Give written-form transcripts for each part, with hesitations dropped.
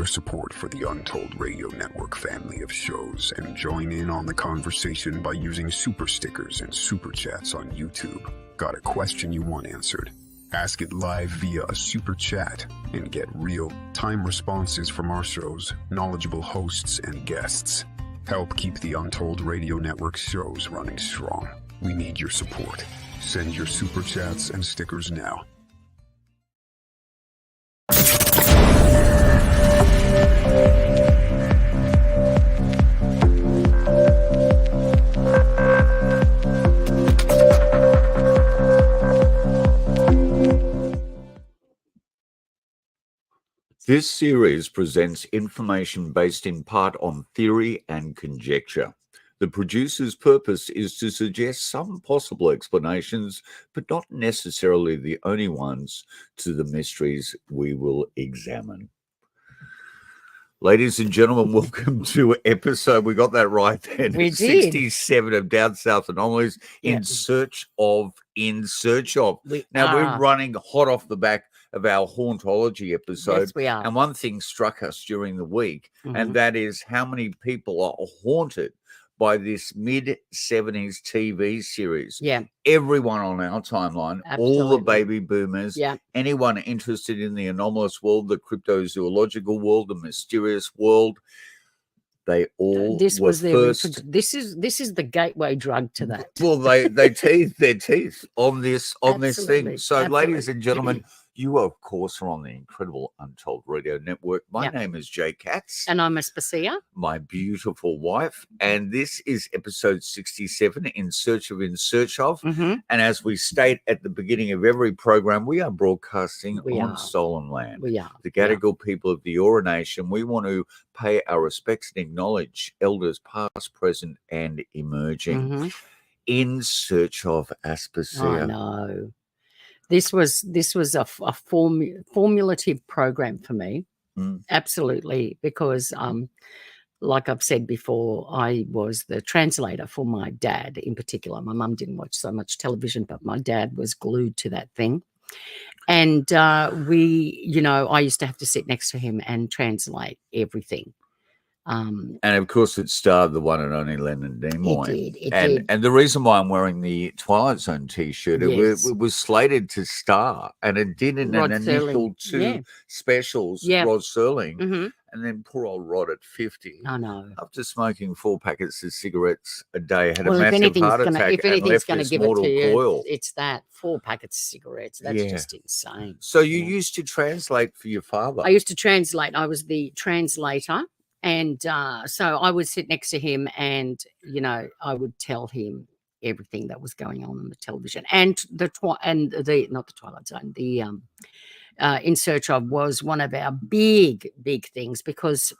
your support for the Untold Radio Network family of shows and join in on the conversation by using super stickers and super chats on YouTube. Got a question you want answered? Ask it live via a super chat and get real-time responses from our show's knowledgeable hosts and guests. Help keep the Untold Radio Network shows running strong. We need your support. Send your super chats and stickers now. This series presents information based in part on theory and conjecture. The producer's purpose is to suggest some possible explanations, but not necessarily the only ones, to the mysteries we will examine. Ladies and gentlemen, welcome to episode, we got that right then, We did. 67 of Down South Anomalies, in search of. We're running hot off the back of our hauntology episode. Yes, we are. And one thing struck us during the week, and that is how many people are haunted by this mid-70s TV series. Yeah. Everyone on our timeline, all the baby boomers, anyone interested in the anomalous world, the cryptozoological world, the mysterious world, they all this is the gateway drug to that. Well, they teethed their teeth on this thing. So, ladies and gentlemen, you, of course, are on the incredible Untold Radio Network. My name is Jay Katz. And I'm Aspasia. My beautiful wife. And this is episode 67, In Search of. And as we state at the beginning of every program, we are broadcasting on stolen land. We are. The Gadigal people of the Eora Nation. We want to pay our respects and acknowledge elders past, present, and emerging. In Search of Aspasia. I know. This was a formulative program for me, absolutely, because like I've said before, I was the translator for my dad in particular. My mum didn't watch so much television, but my dad was glued to that thing. And I used to have to sit next to him and translate everything. And of course, it starred the one and only Leonard Nimoy. It did. And the reason why I'm wearing the Twilight Zone T-shirt, it was slated to star, and it did in Rod an Serling. initial two specials. Rod Serling, and then poor old Rod at 50. I know. After smoking 4 packets of cigarettes a day, had a Well, massive heart attack. If anything's going to give it to you, coil. it's that 4 packets of cigarettes. That's just insane. So you used to translate for your father? I used to translate. I was the translator. And so I would sit next to him and, I would tell him everything that was going on the television. And not the Twilight Zone, the In Search of was one of our big things, because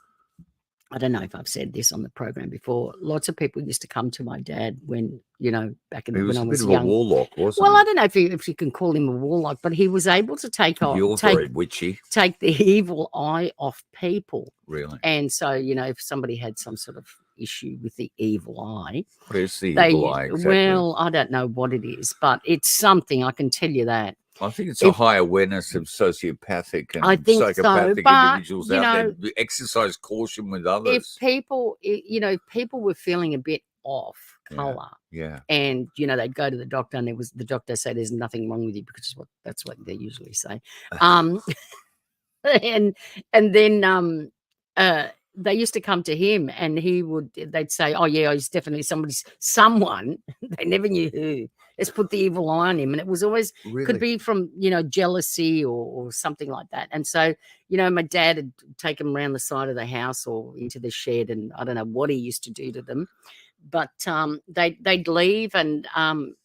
I don't know if I've said this on the program before. Lots of people used to come to my dad when, back in when I was young. He was a bit of a warlock, wasn't he? Well, I don't know if you can call him a warlock, but he was able to very witchy. Take the evil eye off people. Really? And so, if somebody had some sort of issue with the evil eye. What is the evil eye exactly? Well, I don't know what it is, but it's something, I can tell you that. I think it's a high awareness of sociopathic and psychopathic individuals out there. Exercise caution with others. If people were feeling a bit off color, and they'd go to the doctor, and the doctor said there's nothing wrong with you, because that's what they usually say. And then they used to come to him, and they'd say, oh yeah, he's definitely someone. They never knew who. Let's put the evil eye on him. And it was always, could be from, jealousy or something like that. And so, my dad would take him around the side of the house or into the shed, and I don't know what he used to do to them, but they'd leave, and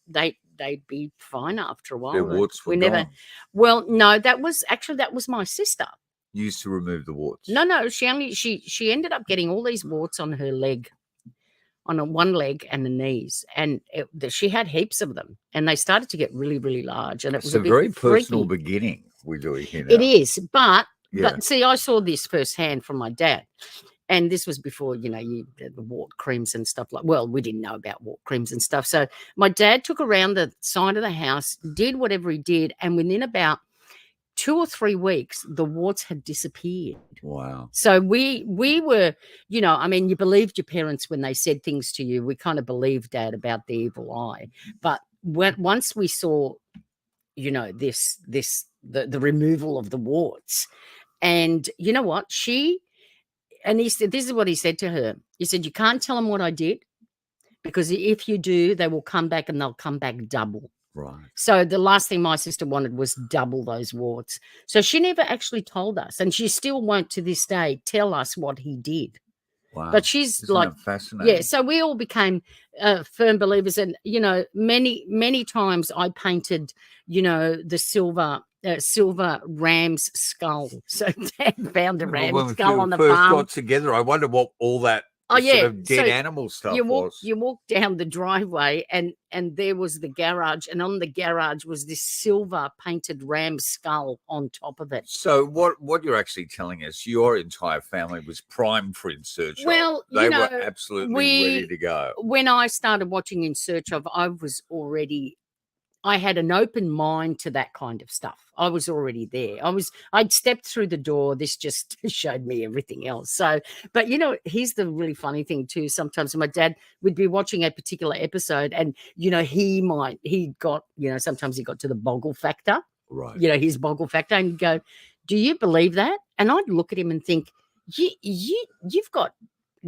they'd be fine after a while. Their warts were gone. Well, no, that was my sister. You used to remove the warts? No, she ended up getting all these warts on her leg, on one leg and the knees, and she had heaps of them, and they started to get really, really large, and it was a very personal freaky. beginning we're doing here now. It is, but see, I saw this firsthand from my dad, and this was before the wart creams and stuff we didn't know about wart creams and stuff. So my dad took around the side of the house, did whatever he did, and within about 2 or 3 weeks, the warts had disappeared. Wow. So we were, I mean, you believed your parents when they said things to you. We kind of believed Dad about the evil eye. But once we saw, the removal of the warts, and you know what? He said, this is what he said to her. He said, you can't tell them what I did, because if you do, they will come back, and they'll come back double. Right. So the last thing my sister wanted was double those warts. So she never actually told us, and she still won't to this day tell us what he did. Wow. But she's Isn't like, that fascinating? yeah. So we all became firm believers, and many times I painted, the silver ram's skull. So Dad found a ram skull on the first farm. got together, I wonder what all that sort of dead animal stuff was. You walk down the driveway, and there was the garage, and on the garage was this silver painted ram skull on top of it. So what you're actually telling us, your entire family was primed for In Search of. Well, they were absolutely ready to go. When I started watching In Search of, I had an open mind to that kind of stuff. I was already there. I'd stepped through the door. This just showed me everything else. So, but here's the really funny thing too. Sometimes my dad would be watching a particular episode, and sometimes he got to the boggle factor. Right. His boggle factor, and he'd go, "Do you believe that?" And I'd look at him and think, you've got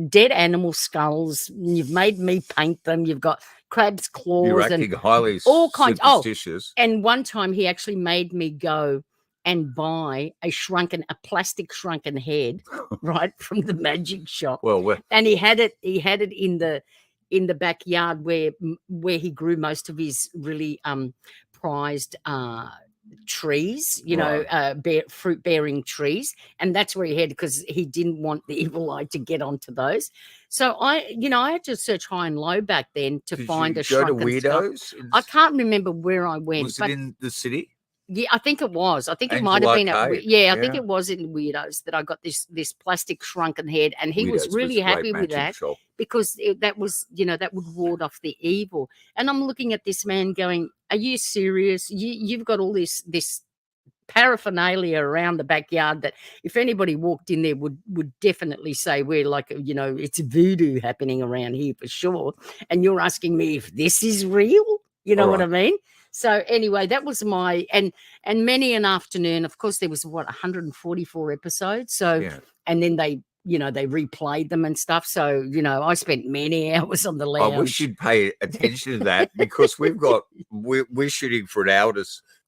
dead animal skulls. You've made me paint them. You've got crab's claws. You're acting highly all kinds. Superstitious. And one time he actually made me go and buy a plastic shrunken head, right, from the magic shop. Well, and he had it in the backyard where he grew most of his really prized trees, fruit bearing trees, and that's where he had, because he didn't want the evil eye to get onto those. So I had to search high and low back then to find a shrunken go to Weirdos? I can't remember where I went. Was it in the city? Yeah, I think it was. I think it Angel might have been Arcade. I think it was in Weirdos that I got this plastic shrunken head, and he Weirdos was really happy with that shop. because that was, that would ward off the evil. And I'm looking at this man going, "Are you serious? You've got all this paraphernalia around the backyard that if anybody walked in there would definitely say we're like, it's voodoo happening around here for sure. And you're asking me if this is real? You know what I mean?" So anyway, that was my, and many an afternoon, of course, there was 144 episodes. So, and then they replayed them and stuff. So, I spent many hours on the lounge. We should pay attention to that, because we're shooting for an hour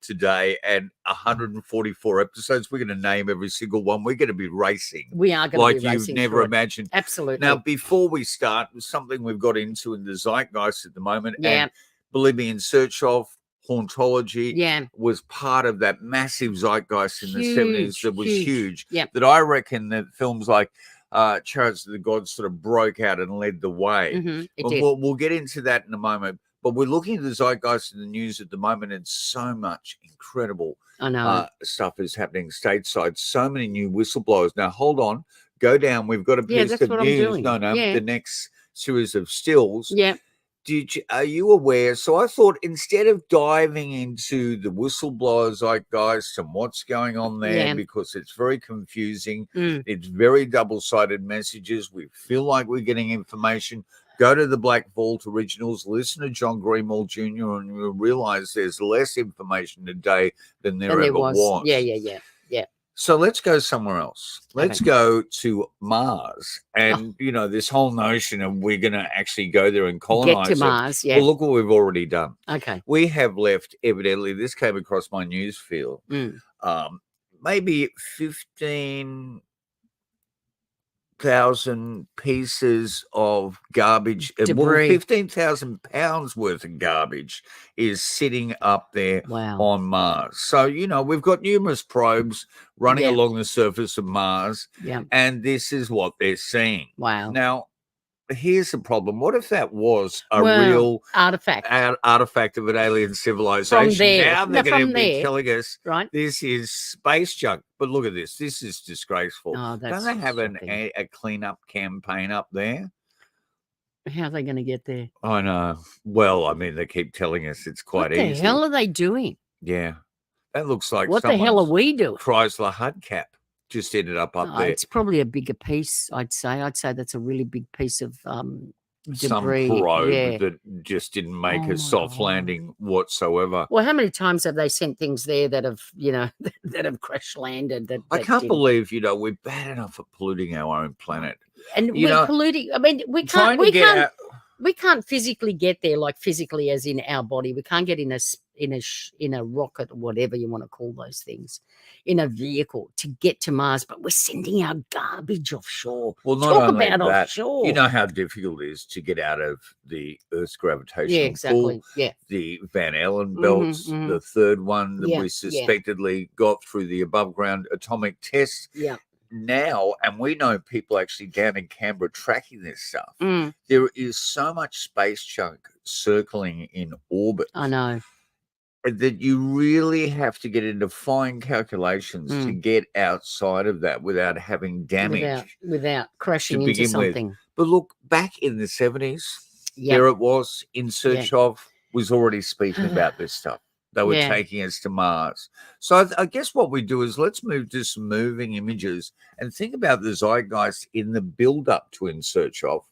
today and 144 episodes. We're going to name every single one. We're going to be racing. We are going to be racing. Like you've never imagined. Absolutely. Now, before we start, something we've got into in the zeitgeist at the moment. Yeah. And believe me, In Search of, Hauntology was part of that massive zeitgeist in the 70s that was huge. That I reckon that films like Chariots of the Gods sort of broke out and led the way. Mm-hmm. We'll get into that in a moment. But we're looking at the zeitgeist in the news at the moment, and so much incredible stuff is happening stateside. So many new whistleblowers. Now, hold on. Go down. We've got a piece of news. The next series of stills. Yeah. Are you aware? So I thought, instead of diving into the whistleblower zeitgeist and what's going on there, because it's very confusing, it's very double-sided messages. We feel like we're getting information. Go to the Black Vault Originals, listen to John Greenwald Jr., and you'll realize there's less information today than there ever was. Yeah. So let's go somewhere else. Let's go to Mars. And, this whole notion of we're going to actually go there and colonize Get to Mars, Well, look what we've already done. Okay. We have left, evidently, this came across my news feed, maybe 15,000 pieces of garbage. Debris. 15,000 pounds worth of garbage is sitting up there on Mars. So, we've got numerous probes running along the surface of Mars, and this is what they're seeing. Wow. Now, here's the problem. What if that was a real artifact of an alien civilization? From there. Now they're going to be telling us this is space junk. But look at this. This is disgraceful. Oh, that's Don't they have a cleanup campaign up there? How are they going to get there? I know. Well, I mean, they keep telling us it's quite easy. What the hell are they doing? Yeah. That looks like What the hell are we doing? Chrysler hubcap just ended up there. It's probably a bigger piece, I'd say. I'd say that's a really big piece of Some debris. probe that just didn't make a soft landing whatsoever. Well, how many times have they sent things there that have, that have crash landed? I can't believe, we're bad enough at polluting our own planet. And we're polluting. I mean, we can't physically get there, like physically as in our body. We can't get in a rocket or whatever you want to call those things, in a vehicle to get to Mars, but we're sending our garbage offshore. Well, not Talk only about that, offshore. you know how difficult it is to get out of the Earth's gravitational Yeah, exactly. pull. Yeah. The Van Allen belts, the third one that we suspectedly got through the above ground atomic test. Yeah. Now, and we know people actually down in Canberra tracking this stuff, there is so much space junk circling in orbit. I know. That you really have to get into fine calculations to get outside of that without having damage. Without crashing into something. But look, back in the 70s, there it was, In Search Of was already speaking about this stuff. They were taking us to Mars. So I guess what we do is let's move to some moving images and think about the zeitgeist in the build-up to In Search Of.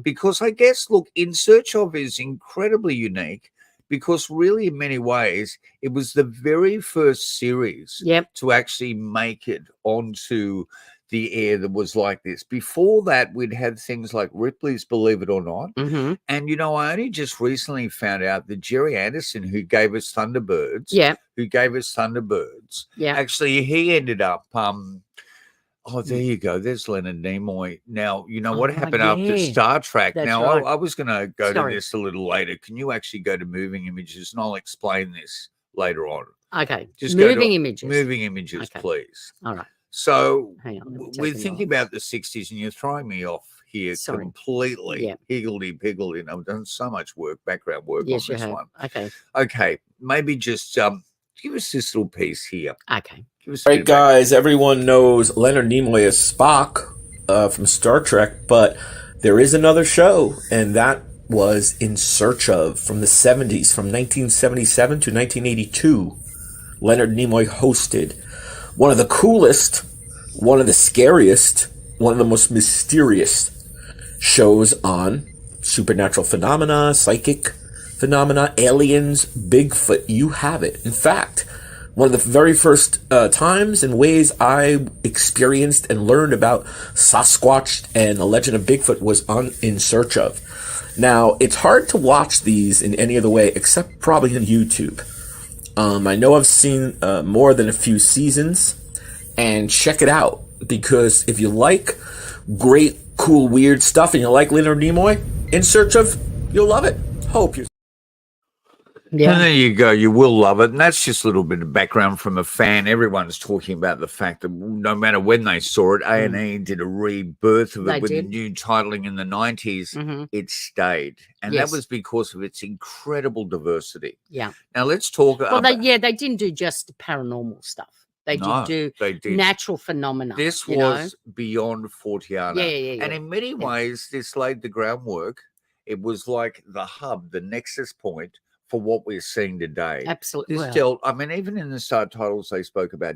Because I guess, look, In Search Of is incredibly unique because really in many ways it was the very first series to actually make it onto the air that was like this. Before that, we'd had things like Ripley's Believe It or Not. And, I only just recently found out that Jerry Anderson, who gave us Thunderbirds, actually he ended up, there you go. There's Leonard Nimoy. Now, what happened after Star Trek? That's now, right. I was going to go to this a little later. Can you actually go to moving images? And I'll explain this later on. Okay. Just moving images. Moving images, please. All right. So Hang on, we're thinking about the 60s, and you're throwing me off here completely. Higgledy-piggledy. I've done so much background work on this one. Okay. Maybe just give us this little piece here. Okay. Right, guys, everyone knows Leonard Nimoy as Spock from Star Trek, but there is another show, and that was In Search Of from the 70s, from 1977 to 1982. Leonard Nimoy hosted one of the coolest, one of the scariest, one of the most mysterious shows on supernatural phenomena, psychic phenomena, aliens, Bigfoot, you have it. In fact, one of the very first times and ways I experienced and learned about Sasquatch and the legend of Bigfoot was on In Search Of. Now, it's hard to watch these in any other way except probably on YouTube. I know I've seen more than a few seasons, and check it out, because if you like great, cool, weird stuff and you like Leonard Nimoy, In Search Of, you'll love it. Hope you. Yeah. And there you go. You will love it. And that's just a little bit of background from a fan. Everyone's talking about the fact that no matter when they saw it, A&E did a rebirth of it with the new titling in the 90s. It stayed. And that was because of its incredible diversity. Yeah. Now let's talk about... Well, they didn't do just paranormal stuff. They did natural phenomena. This was beyond Fortean. Yeah. And in many ways, this laid the groundwork. It was like the hub, the nexus point for what we're seeing today. Absolutely. This dealt, I mean, even in the subtitles, they spoke about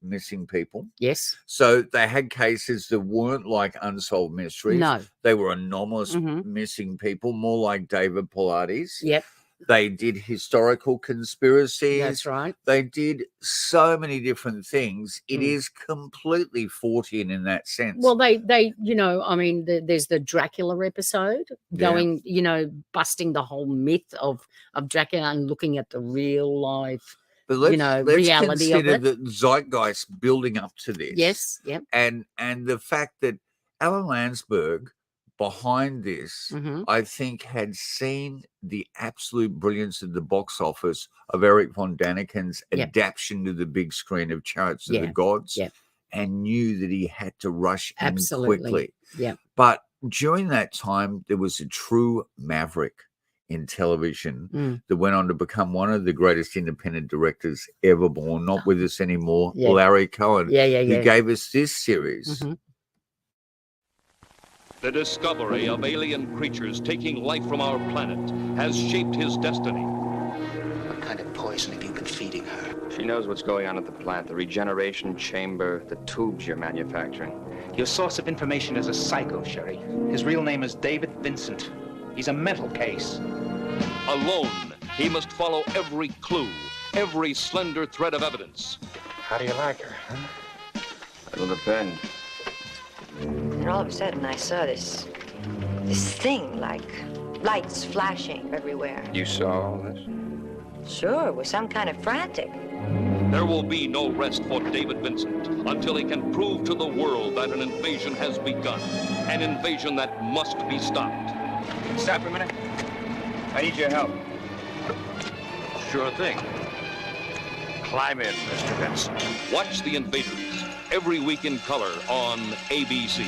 missing people. Yes. So they had cases that weren't like unsolved mysteries. No. They were anomalous missing people, more like David Pilates. Yep. They did historical conspiracies. That's right. They did so many different things. It is completely Fortean in that sense. Well, they I mean, there's the Dracula episode going, busting the whole myth of Dracula and looking at the real life, but let's reality of consider it. the zeitgeist building up to this. Yes, yep. And the fact that Alan Landsberg, behind this, I think had seen the absolute brilliance of the box office of Eric von Daniken's adaptation to the big screen of Chariots of the Gods, and knew that he had to rush in quickly. Yeah. But during that time, there was a true maverick in television that went on to become one of the greatest independent directors ever born, not with us anymore, Larry Cohen. He gave us this series. The discovery of alien creatures taking life from our planet has shaped his destiny. What kind of poison have you been feeding her? She knows what's going on at the plant, the regeneration chamber, the tubes you're manufacturing. Your source of information is a psycho, Sherry. His real name is David Vincent. He's a mental case. Alone, he must follow every clue, every slender thread of evidence. How do you like her, huh? It'll depend. And all of a sudden I saw this thing, like lights flashing everywhere. You saw all this? Sure, it was some kind of frantic. There will be no rest for David Vincent until he can prove to the world that an invasion has begun, an invasion that must be stopped. Stop for a minute. I need your help. Sure thing. Climb in, Mr. Vincent. Watch The Invaders every week in color on ABC.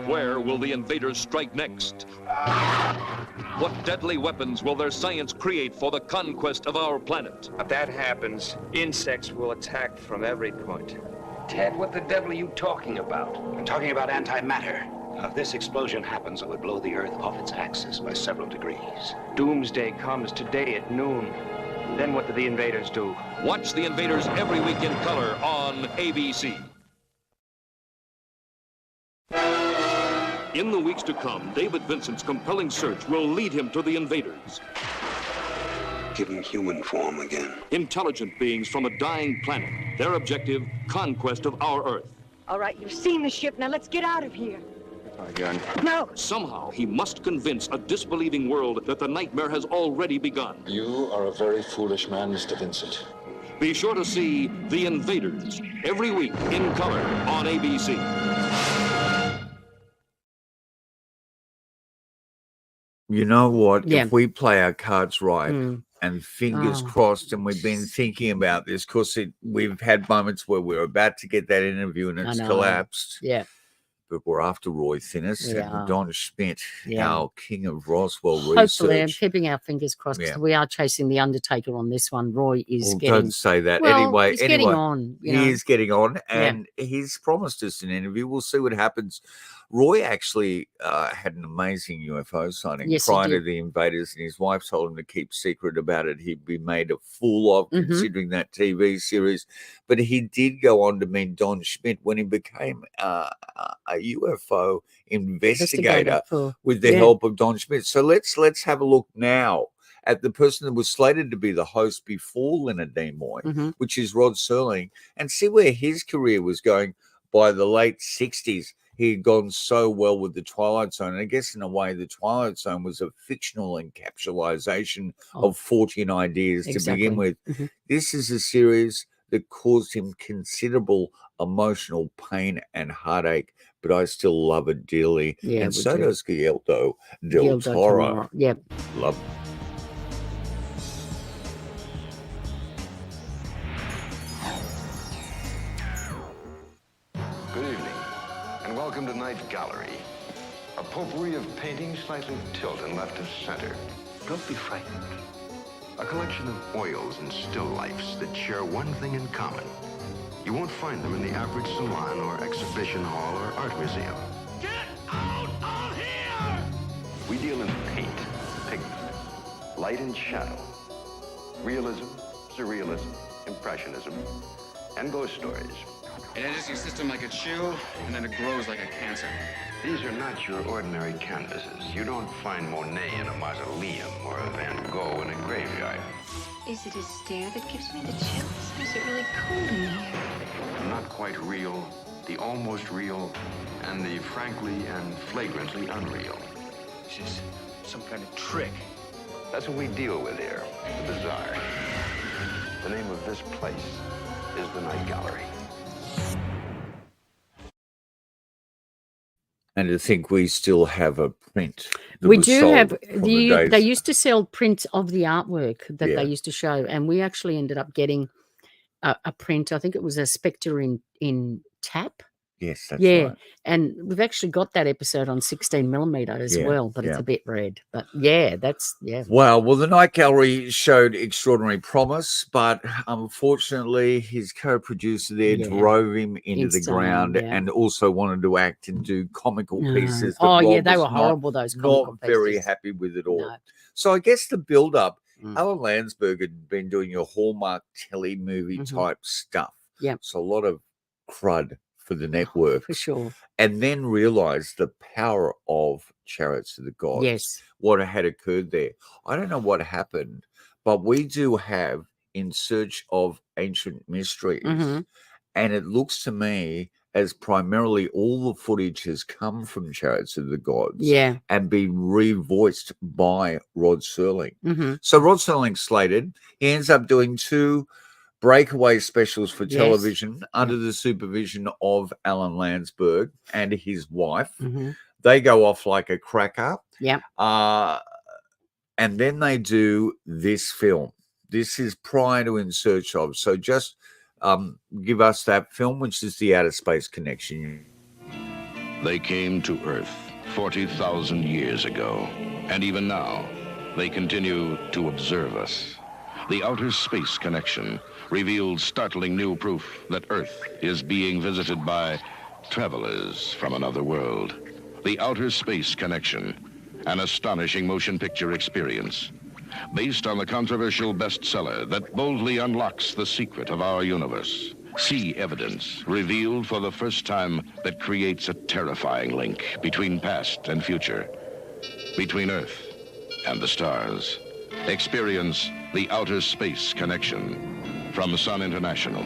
Where will the invaders strike next? What deadly weapons will their science create for the conquest of our planet? If that happens, insects will attack from every point. Ted, what the devil are you talking about? I'm talking about antimatter. If this explosion happens, it would blow the Earth off its axis by several degrees. Doomsday comes today at noon. Then what do the invaders do? Watch The Invaders every week in color on ABC. In the weeks to come, David Vincent's compelling search will lead him to the invaders. Give him human form again. Intelligent beings from a dying planet. Their objective, conquest of our Earth. All right, you've seen the ship. Now let's get out of here. My gun. No. Somehow, he must convince a disbelieving world that the nightmare has already begun. You are a very foolish man, Mr. Vincent. Be sure to see The Invaders every week in color on ABC. You know what? Yeah. If we play our cards right and fingers crossed, and we've been thinking about this, because we've had moments where we're about to get that interview and it's collapsed. Yeah. But we're after Roy Finnis and Don Schmidt, our king of Roswell Hopefully, research. I'm keeping our fingers crossed because we are chasing the Undertaker on this one. Roy is getting... Don't say that. Well, anyway, he's getting on. You know? He is getting on, and he's promised us an interview. We'll see what happens. Roy actually had an amazing UFO sighting prior to the invaders, and his wife told him to keep secret about it. He'd be made a fool of considering that TV series. But he did go on to meet Don Schmidt when he became a UFO investigator with the help of Don Schmidt. So let's have a look now at the person that was slated to be the host before Leonard Nimoy, which is Rod Serling, and see where his career was going by the late 60s. He had gone so well with the Twilight Zone. And I guess in a way, the Twilight Zone was a fictional encapsulation of Fortean ideas to begin with. This is a series that caused him considerable emotional pain and heartache, but I still love it dearly. And so does Guillermo del Toro. Yep. Love it. Welcome to Night Gallery, a potpourri of paintings slightly tilted left of center. Don't be frightened. A collection of oils and still lifes that share one thing in common. You won't find them in the average salon or exhibition hall or art museum. Get out of here! We deal in paint, pigment, light and shadow, realism, surrealism, impressionism, and ghost stories. It enters your system like a chew, and then it grows like a cancer. These are not your ordinary canvases. You don't find Monet in a mausoleum or a Van Gogh in a graveyard. Is it his stare that gives me the chills, or is it really cold in here? Not quite real, the almost real, and the frankly and flagrantly unreal. This is some kind of trick. That's what we deal with here, the bizarre. The name of this place is the Night Gallery. And to think we still have a print. We do have, they used to sell prints of the artwork that they used to show. And we actually ended up getting a print. I think it was a Spectre in tap. Yes, that's Yeah, right. and we've actually got that episode on 16mm as Yeah, well, but it's yeah. a bit red. But yeah, that's Well, the Night Gallery showed extraordinary promise, but unfortunately, his co-producer there drove him into the Insane, ground, yeah. and also wanted to act and do comical pieces. That Oh, yeah, Rod they was were horrible, those comical not very pieces. happy with it all. No. So I guess the build-up, Alan Landsberg had been doing your Hallmark telly movie type stuff. Yeah. So a lot of crud for the network. For sure. And then realized the power of Chariots of the Gods. Yes. What had occurred there. I don't know what happened, but we do have In Search of Ancient Mysteries. And it looks to me as primarily all the footage has come from Chariots of the Gods. Yeah. And been revoiced by Rod Serling. Mm-hmm. So Rod Serling slated. He ends up doing 2 breakaway specials for television under the supervision of Alan Landsberg and his wife. They go off like a cracker. Yeah. And then they do this film. This is prior to In Search of. So just give us that film, which is The Outer Space Connection. They came to Earth 40,000 years ago. And even now, they continue to observe us. The Outer Space Connection revealed startling new proof that Earth is being visited by travelers from another world. The Outer Space Connection, an astonishing motion picture experience, based on the controversial bestseller that boldly unlocks the secret of our universe. See evidence revealed for the first time that creates a terrifying link between past and future, between Earth and the stars. Experience The Outer Space Connection. From Sun International,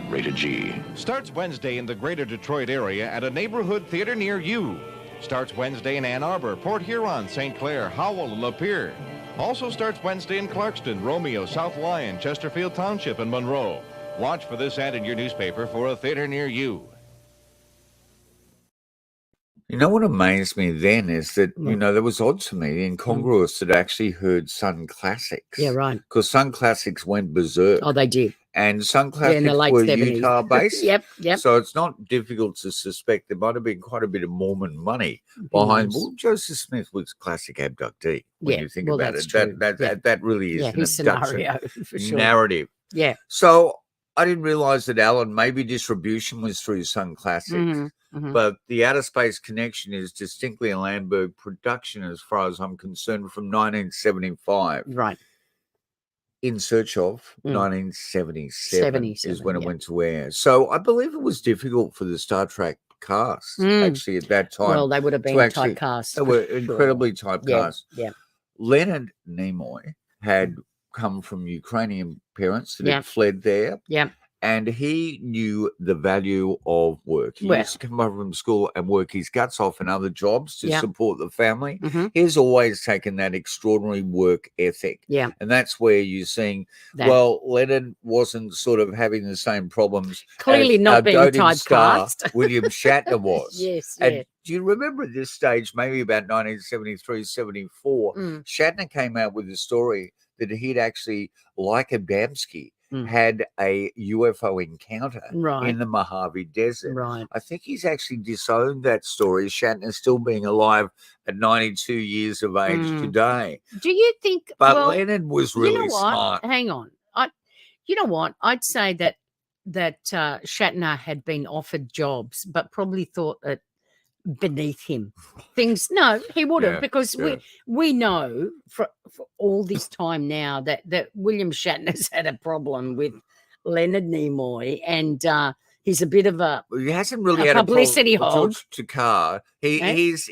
rated G. Starts Wednesday in the greater Detroit area at a neighborhood theater near you. Starts Wednesday in Ann Arbor, Port Huron, St. Clair, Howell, and Lapeer. Also starts Wednesday in Clarkston, Romeo, South Lyon, Chesterfield Township, and Monroe. Watch for this ad in your newspaper for a theater near you. You know what amazed me then is that, that was odd to me, incongruous that I actually heard Sun Classics. Yeah, right. Because Sun Classics went berserk. Oh, they did. And Sun Classics were 70s. Utah-based. Yep. So it's not difficult to suspect there might have been quite a bit of Mormon money behind. Well, Joseph Smith was a classic abductee when you think about it. That really is an his abduction scenario, for sure. narrative. Yeah. So I didn't realize that Alan, maybe distribution was through Sun Classics. But The Outer Space Connection is distinctly a Landberg production as far as I'm concerned from 1975. Right. In Search of 1977 is when it went to air. So I believe it was difficult for the Star Trek cast actually at that time. Well, they would have been typecast. They were incredibly typecast. Yeah. Leonard Nimoy had come from Ukrainian parents that had fled there. Yeah. And he knew the value of work. He used to come over from school and work his guts off in other jobs to support the family. He's always taken that extraordinary work ethic. Yeah. And that's where you're seeing, Leonard wasn't sort of having the same problems. Clearly as not being doting star typecast. William Shatner was. Yes. And do you remember at this stage, maybe about 1973, 74, Shatner came out with a story that he'd actually, like Adamski, had a UFO encounter in the Mojave Desert. Right. I think he's actually disowned that story, Shatner still being alive at 92 years of age today. Do you think... But Leonard was really smart. Hang on. You know what? I'd say that Shatner had been offered jobs, but probably thought that beneath him things he would have because we know for all this time now that William Shatner's had a problem with Leonard Nimoy and he's a bit of a he hasn't really had publicity hog. George Takar. He's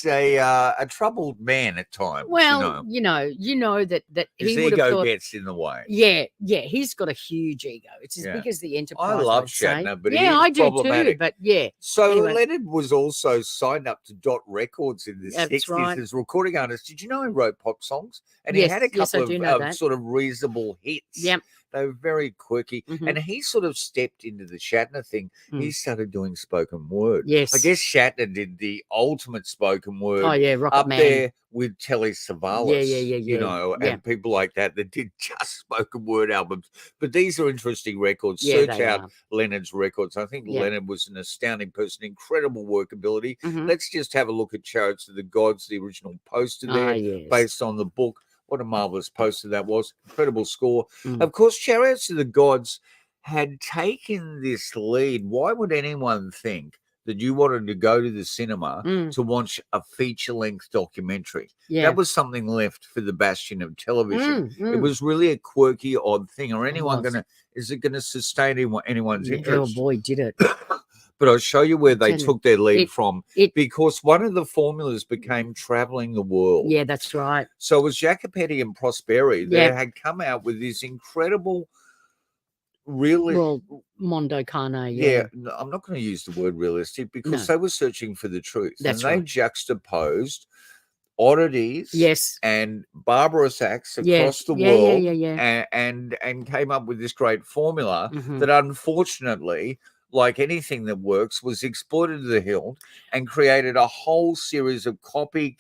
a troubled man at times. Well, you know that his he would have ego thought, gets in the way. Yeah, he's got a huge ego. It's as big as the Enterprise. I love Shatner, but I do too. But so anyway. Leonard was also signed up to Dot Records in the 60s as recording artist. Did you know he wrote pop songs? And he had a couple of sort of reasonable hits. Yep. They were very quirky. Mhm. And he sort of stepped into the Shatner thing. He started doing spoken word. Yes. I guess Shatner did the ultimate spoken word Oh, yeah, Rocket up Man. there with Telly Savalas, yeah. you know, Yeah. and people like that did just spoken word albums. But these are interesting records. Yeah, Search they out are. Leonard's records. I think Yeah. Leonard was an astounding person, incredible workability. Mhm. Let's just have a look at Chariots of the Gods, the original poster there, yes. based on the book. What a marvelous poster that was. Incredible score. Mm. Of course, Chariots of the Gods had taken this lead. Why would anyone think that you wanted to go to the cinema to watch a feature-length documentary? Yeah. That was something left for the bastion of television. It Mm. was really a quirky, odd thing. Are anyone was. is it going to sustain anyone's Oh, interest? boy, did it. But I'll show you where they Tell you, took their lead it- from, it- because one of the formulas became traveling the world. Yeah, that's right. So it was Jacopetti and Prosperi that Yeah. had come out with this incredible, really, Well, Mondo Cane, I'm not going to use the word realistic, because No. they were searching for the truth. That's and they right. juxtaposed oddities Yes. and barbarous acts Yeah. across the Yeah, world yeah. and came up with this great formula Mhm. that, unfortunately, like anything that works, was exploited to the hilt and created a whole series of copycat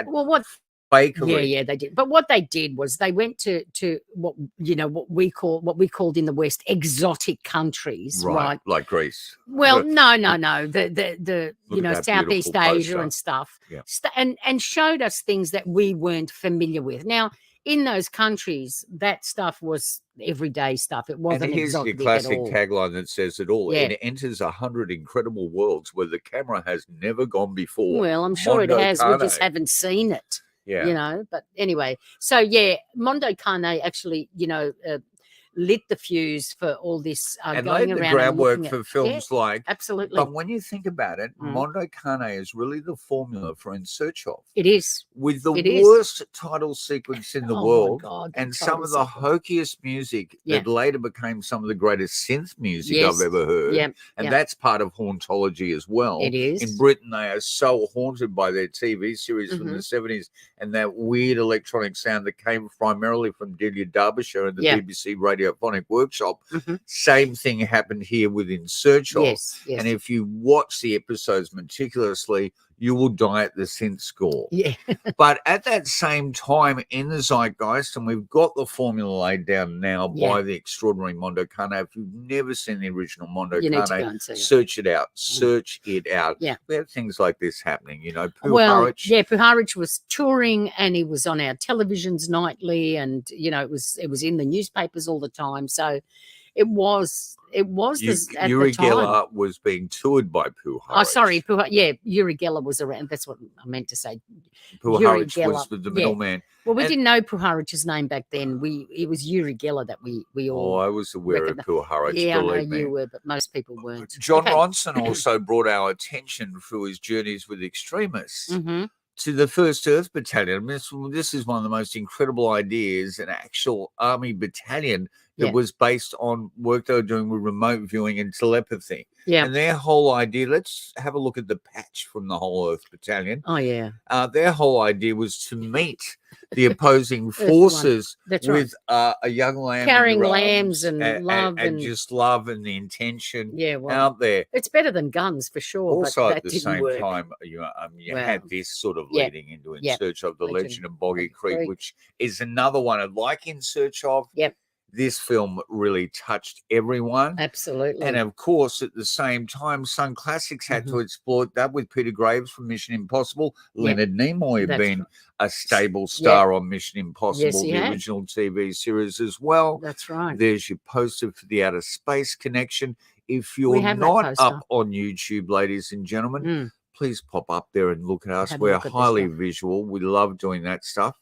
Well, what fakery. Yeah, they did. But what they did was they went to what we called in the West exotic countries, right? Like Greece. Well, no. The Look at that Southeast beautiful Asia poster. and stuff, Yeah. and showed us things that we weren't familiar with. Now, in those countries, that stuff was everyday stuff. It wasn't And here's your exotic classic at all. tagline that says it all. Yeah. It enters 100 incredible worlds where the camera has never gone before. Well, I'm sure Mondo it has. We just Cane. haven't seen it. Yeah. But anyway, so Mondo Cane actually, lit the fuse for all this And going laid the around groundwork and looking for at, films like. absolutely. But when you think about it, Mm. Mondo Cane is really the formula for In Search Of. It is. With the It is. worst title sequence in the Oh, my world, God, the and some title of the sequence. hokeyest music that later became some of the greatest synth music Yes. I've ever heard. Yep, And yep. that's part of hauntology as well. It is. In Britain, they are so haunted by their TV series from the Mhm. 70s and that weird electronic sound that came primarily from Delia Derbyshire and the Yeah. BBC Radiophonic Workshop. Mhm. Same thing happened here with In Search Of. Yes, yes. And if you watch the episodes meticulously, you will die at the synth score. Yeah. But at that same time, in the zeitgeist, and we've got the formula laid down now by the extraordinary Mondo Cane. If you've never seen the original Mondo You need to Cane, go and see it. search it out. Search it out. Yeah. We have things like this happening, Pooh Well, Harwich. Pooh Harwich was touring and he was on our televisions nightly, and it was in the newspapers all the time. So it was this at Uri the time. Geller was being toured by Pooh Harwich. Oh, sorry, Uri Geller was around. That's what I meant to say. Pooh Uri Harwich was the yeah. middleman. Well, we And- didn't know Pooh Harwich's name back then. It was Uri Geller that we all. Oh, I was aware of recogni- Pooh Harwich, Yeah, I know believe me. you were, but most people weren't. John Okay. Ronson also brought our attention through his journeys with extremists Mhm. to the First Earth Battalion. This is one of the most incredible ideas, an actual army battalion that Yeah. was based on work they were doing with remote viewing and telepathy. Yeah. And their whole idea, let's have a look at the patch from the Whole Earth Battalion. Oh, yeah. Their whole idea was to meet the opposing That's one. forces That's right. with a young lamb in Carrying your lambs arms and love and and- just love and the intention Yeah, well, out there. It's better than guns for sure. Also, but at that the didn't same work. time, you Well, had this sort of yeah, leading into In yeah. Search Of, the Legend Legend of Boggy Creek, Creek. which is another one I'd like In Search Of. Yep. This film really touched everyone. Absolutely. And of course, at the same time, Sun Classics had Mm-hmm. to exploit that with Peter Graves from Mission Impossible. Leonard Nimoy had That's been right. a stable star on Mission Impossible, Yes, he the had. original TV series as well. That's right. There's your poster for the Outer Space Connection. If We you're have that not poster. up on YouTube, ladies and gentlemen, Mm. please pop up there and look at us. Have a We're look at this highly stuff. visual. We love doing that stuff.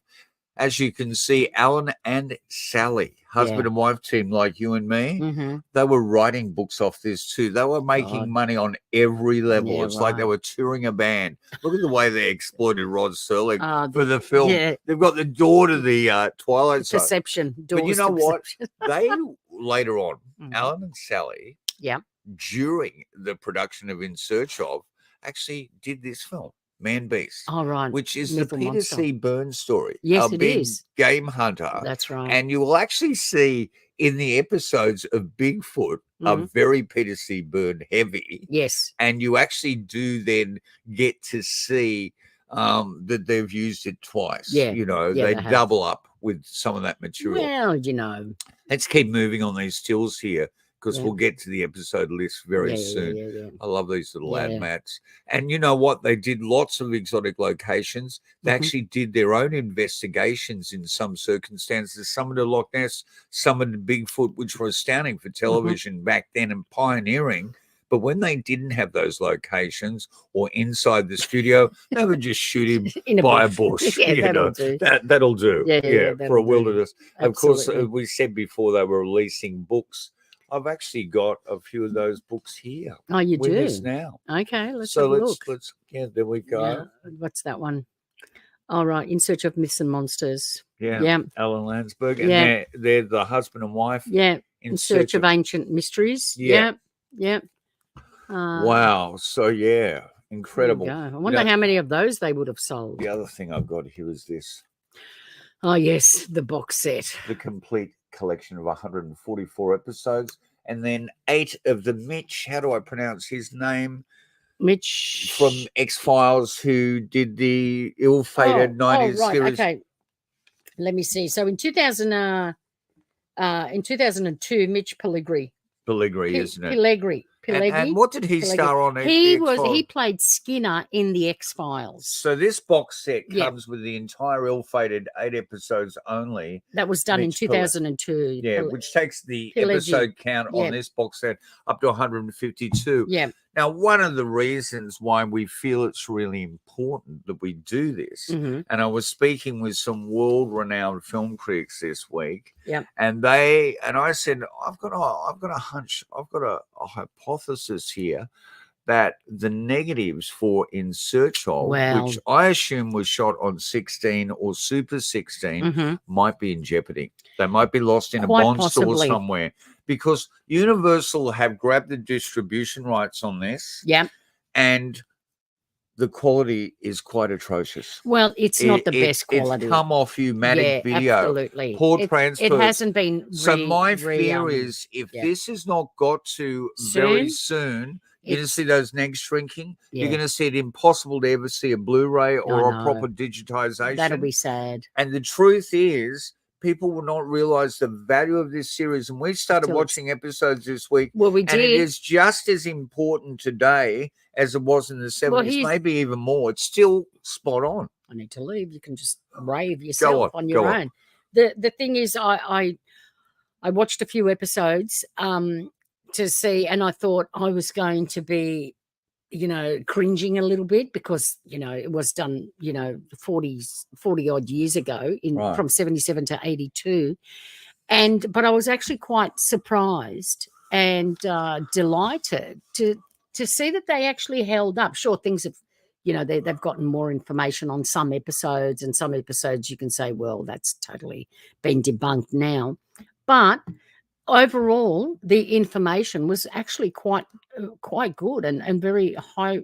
As you can see, Alan and Sally, husband Yeah. and wife team like you and me, Mhm. they were writing books off this too. They were making God. money on every level. Yeah, It's like they right. were touring a band. Look at the way they exploited Rod Serling Ah, for the film. yeah. They've got the door to the Twilight Zone. Perception. But you doors know to what? perception. They later on, Mhm. Alan and Sally, Yeah. during the production of In Search Of, actually did this film, Man Beast, All right. which is Myth the or Peter monster. C. Burns story. Yes, a it big is. game hunter. That's right. And you will actually see in the episodes of Bigfoot are very Peter C. Byrne heavy. Yes. And you actually do then get to see that they've used it twice. Yeah. You know, Yeah, they they have. double up with some of that material. Well, you know. Let's keep moving on these stills here because Yeah. we'll get to the episode list very soon. Yeah. I love these little ad Yeah. mats. And you know what? They did lots of exotic locations. They actually did their own investigations in some circumstances. Some of the Loch Ness, some of the Bigfoot, which were astounding for television back then and pioneering. But when they didn't have those locations or inside the studio, they would just shoot him by a bush. Yeah, that'll do. That'll do. Yeah, for a that'll do. wilderness. Of course, Absolutely. we said before they were releasing books. I've actually got a few of those books here. Oh, you with do? us now. Okay, let's So have a look. let's there we go. Yeah. What's that one? All right, In Search of Myths and Monsters. Yeah, Yeah. Alan Landsberg, and Yeah. they're the husband and wife. Yeah. In Search of Ancient Mysteries. Yeah. Yeah. Wow. So yeah, incredible. There you go. I wonder how many of those they would have sold. The other thing I've got here is this. Oh, yes, the box set. The complete collection of 144 episodes, and then 8 of the Mitch. How do I pronounce his name? Mitch from X-Files, who did the ill-fated 90s right. series. Okay, let me see. So in 2002, Mitch Pileggi. Isn't it? Pileggi. And what did he star on? He played Skinner in the X-Files. So this box set comes with the entire ill-fated 8 episodes only. That was done in 2002. Yeah, which takes the episode count on this box set up to 152. Yeah. Now, one of the reasons why we feel it's really important that we do this, and I was speaking with some world-renowned film critics this week, and I said, I've got a hunch, I've got a hypothesis here that the negatives for In Search of, which I assume was shot on 16 or Super 16, might be in jeopardy. They might be lost in a Bond store somewhere. Because Universal have grabbed the distribution rights on this. Yeah. And the quality is quite atrocious. Well, it's not the best quality. It's come off U-matic video. Absolutely. Poor transfer. It hasn't been So my fear is if this has not got to very soon, you're going to see those negs shrinking. You're going to see it impossible to ever see a Blu-ray or a proper digitization. That'll be sad. And the truth is, people will not realize the value of this series. And we started watching episodes this week. Well, we did. And it is just as important today as it was in the 70s, maybe even more. It's still spot on. I need to leave. You can just rave yourself on your own. The thing is, I watched a few episodes to see, and I thought I was going to be, cringing a little bit because, it was done, 40 odd years ago from 77 to 82. But I was actually quite surprised and delighted to see that they actually held up. Sure, things have, they've gotten more information on some episodes, and some episodes you can say, well, that's totally been debunked now. But overall, the information was actually quite good and very high.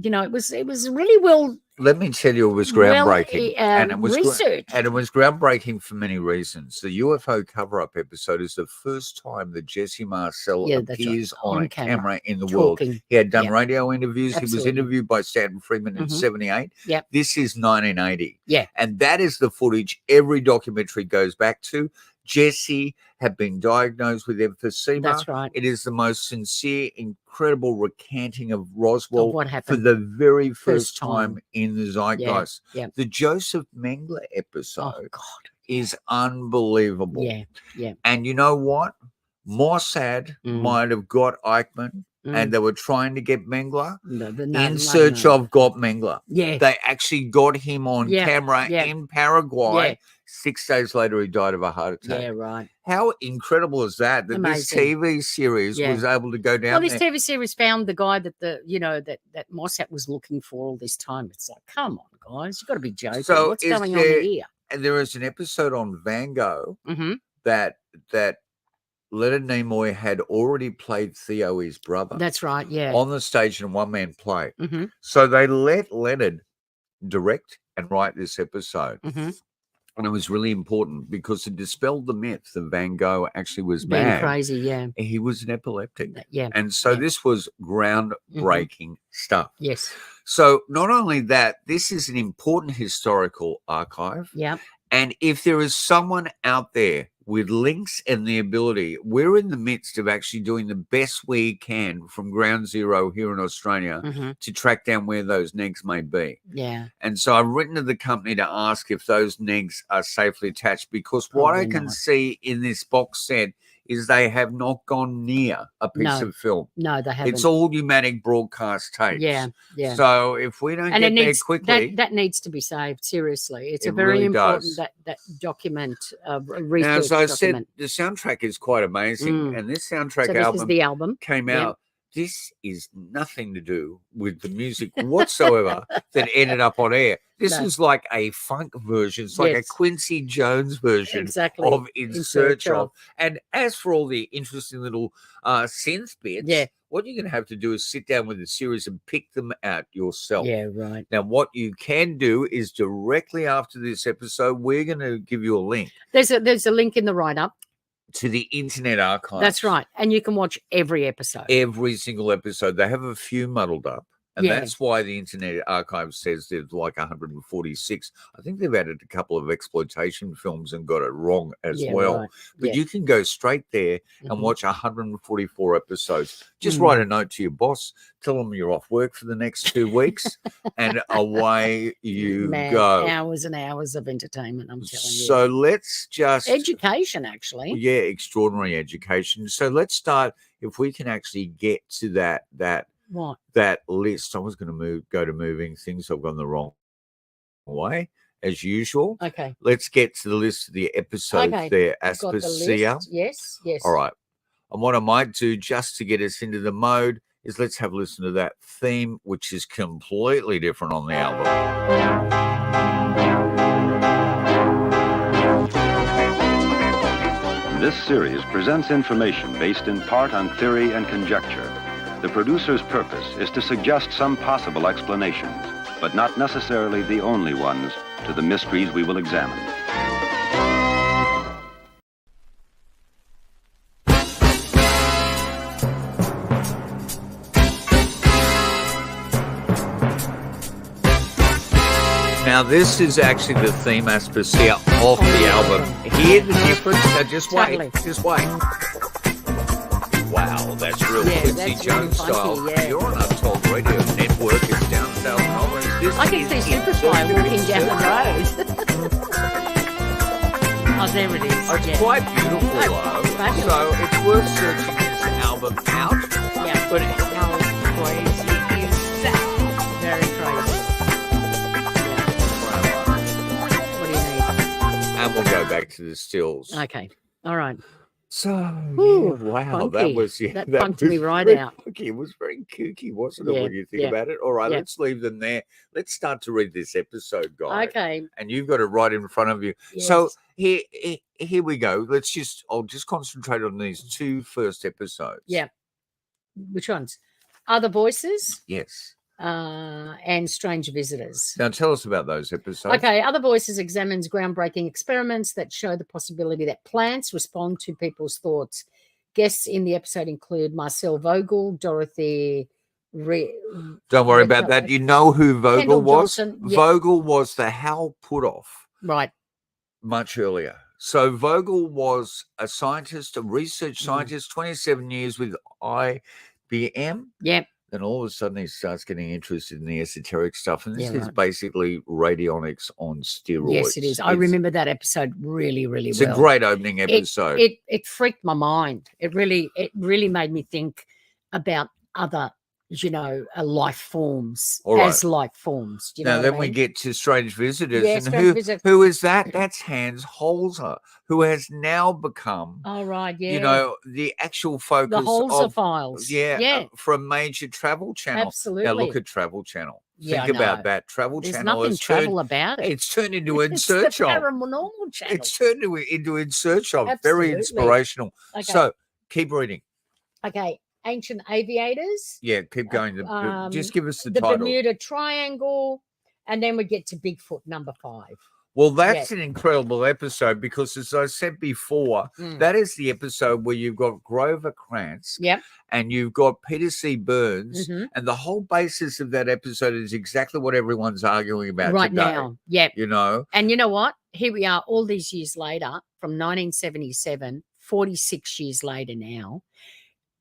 It was really well. Let me tell you, it was groundbreaking, and it was researched. And it was groundbreaking for many reasons. The UFO cover-up episode is the first time that Jesse Marcel appears on a camera in the world. He had done radio interviews. He was interviewed by Stanton Friedman in 78. Yep. This is 1980. Yeah. And that is the footage every documentary goes back to. Jesse had been diagnosed with emphysema. That's right. It is the most sincere, incredible recanting of Roswell what happened for the very first time in the zeitgeist. Yeah. The Joseph Mengele episode is unbelievable. Yeah. And you know what? Mossad might have got Eichmann, and they were trying to get Mengele. In Search of got Mengele. Yeah. They actually got him on camera in Paraguay. Yeah. 6 days later, he died of a heart attack. Yeah, right. How incredible is that? That this TV series was able to go down. Well, this TV series found the guy that that Mossad was looking for all this time. It's like, come on, guys, you've got to be joking. So what's going on here? And there is an episode on Van Gogh that Leonard Nimoy had already played Theo, his brother. That's right, yeah. On the stage in a one-man play. So they let Leonard direct and write this episode. And it was really important because it dispelled the myth that Van Gogh actually was Being mad. crazy, yeah. He was an epileptic. Yeah. And so this was groundbreaking stuff. Yes. So not only that, this is an important historical archive. Yeah. And if there is someone out there with links and the ability, we're in the midst of actually doing the best we can from ground zero here in Australia to track down where those negs may be. Yeah. And so I've written to the company to ask if those negs are safely attached, because what I can see in this box set is they have not gone near a piece of film. No, they haven't. It's all pneumatic broadcast tapes. Yeah, yeah. So if we don't get there quickly... That needs to be saved, seriously. It's a It very really important does. that document, Now, research as I document. said, the soundtrack is quite amazing. And this soundtrack So this is the album. came Yeah. out. This is nothing to do with the music whatsoever that ended up on air. This is like a funk version. It's like a Quincy Jones version of In Search of. And as for all the interesting little synth bits, what you're going to have to do is sit down with the series and pick them out yourself. Yeah, right. Now, what you can do is directly after this episode, we're going to give you a link. There's a link in the write-up to the Internet Archive. That's right. And you can watch every episode. Every single episode. They have a few muddled up. And that's why the Internet Archive says there's like 146. I think they've added a couple of exploitation films and got it wrong as well. Right. But you can go straight there and watch 144 episodes. Just write a note to your boss, tell them you're off work for the next 2 weeks, and away you go. Hours and hours of entertainment, I'm telling you. So let's just... Education, actually. Yeah, extraordinary education. So let's start, if we can actually get to that list. I was going to go to moving things. I've gone the wrong way, as usual. Okay. Let's get to the list of the episodes there. Aspasia. Yes, yes. All right. And what I might do, just to get us into the mode, is let's have a listen to that theme, which is completely different on the album. This series presents information based in part on theory and conjecture. The producer's purpose is to suggest some possible explanations, but not necessarily the only ones, to the mysteries we will examine. Now, this is actually the theme, Aspasia, of the album. Hear the difference? Now, just wait. Just wait. Wow, that's real Quincy Jones style. You're on Untold Radio Network. It's down South Melbourne. I can see Superfly walking down the road. Oh, there it is. Oh, it's quite beautiful, though. So it's worth searching this album out. Yeah. But how crazy is that? Very crazy. What do you need? And we'll go back to the stills. Okay. All right. So, wow, funky. that was that punked me right very out. Funky. It was very kooky, wasn't it, when you think about it? All right, let's leave them there. Let's start to read this episode, guys. Okay. And you've got it right in front of you. Yes. So here we go. I'll just concentrate on these two first episodes. Yeah. Which ones? Other Voices? Yes. And Strange Visitors. Now tell us about those episodes. Okay, Other Voices examines groundbreaking experiments that show the possibility that plants respond to people's thoughts. Guests in the episode include Marcel Vogel, Dorothy... Don't worry about that. You know who Vogel Kendall was? Johnson, yeah. Vogel was the Hal Puthoff. Right. Much earlier. So Vogel was a scientist, a research scientist, 27 years with IBM. Yep. Then all of a sudden he starts getting interested in the esoteric stuff. And this is basically radionics on steroids. Yes, it is. I remember that episode really, really well. It's a great opening episode. It freaked my mind. It really made me think about other, life forms as life forms. Now then we get to Strange Visitors. Yeah, and who is that? That's Hans Holzer, who has now become the actual focus the Holzer of Files. For a major travel channel. Absolutely. Now look at Travel Channel. Yeah, Think about that. Travel There's Channel nothing travel about it. It's turned into In It's Search the of. Paranormal Channel. It's turned into In Search of. Absolutely. Very inspirational. Okay. So keep reading. Okay. Ancient Aviators. Yeah, keep going. Just give us the title. The Bermuda Triangle. And then we get to Bigfoot number 5. Well, that's an incredible episode because, as I said before, that is the episode where you've got Grover Krantz and you've got Peter C. Burns, and the whole basis of that episode is exactly what everyone's arguing about right today. now. Yep. You know? And you know what? Here we are all these years later, from 1977, 46 years later now.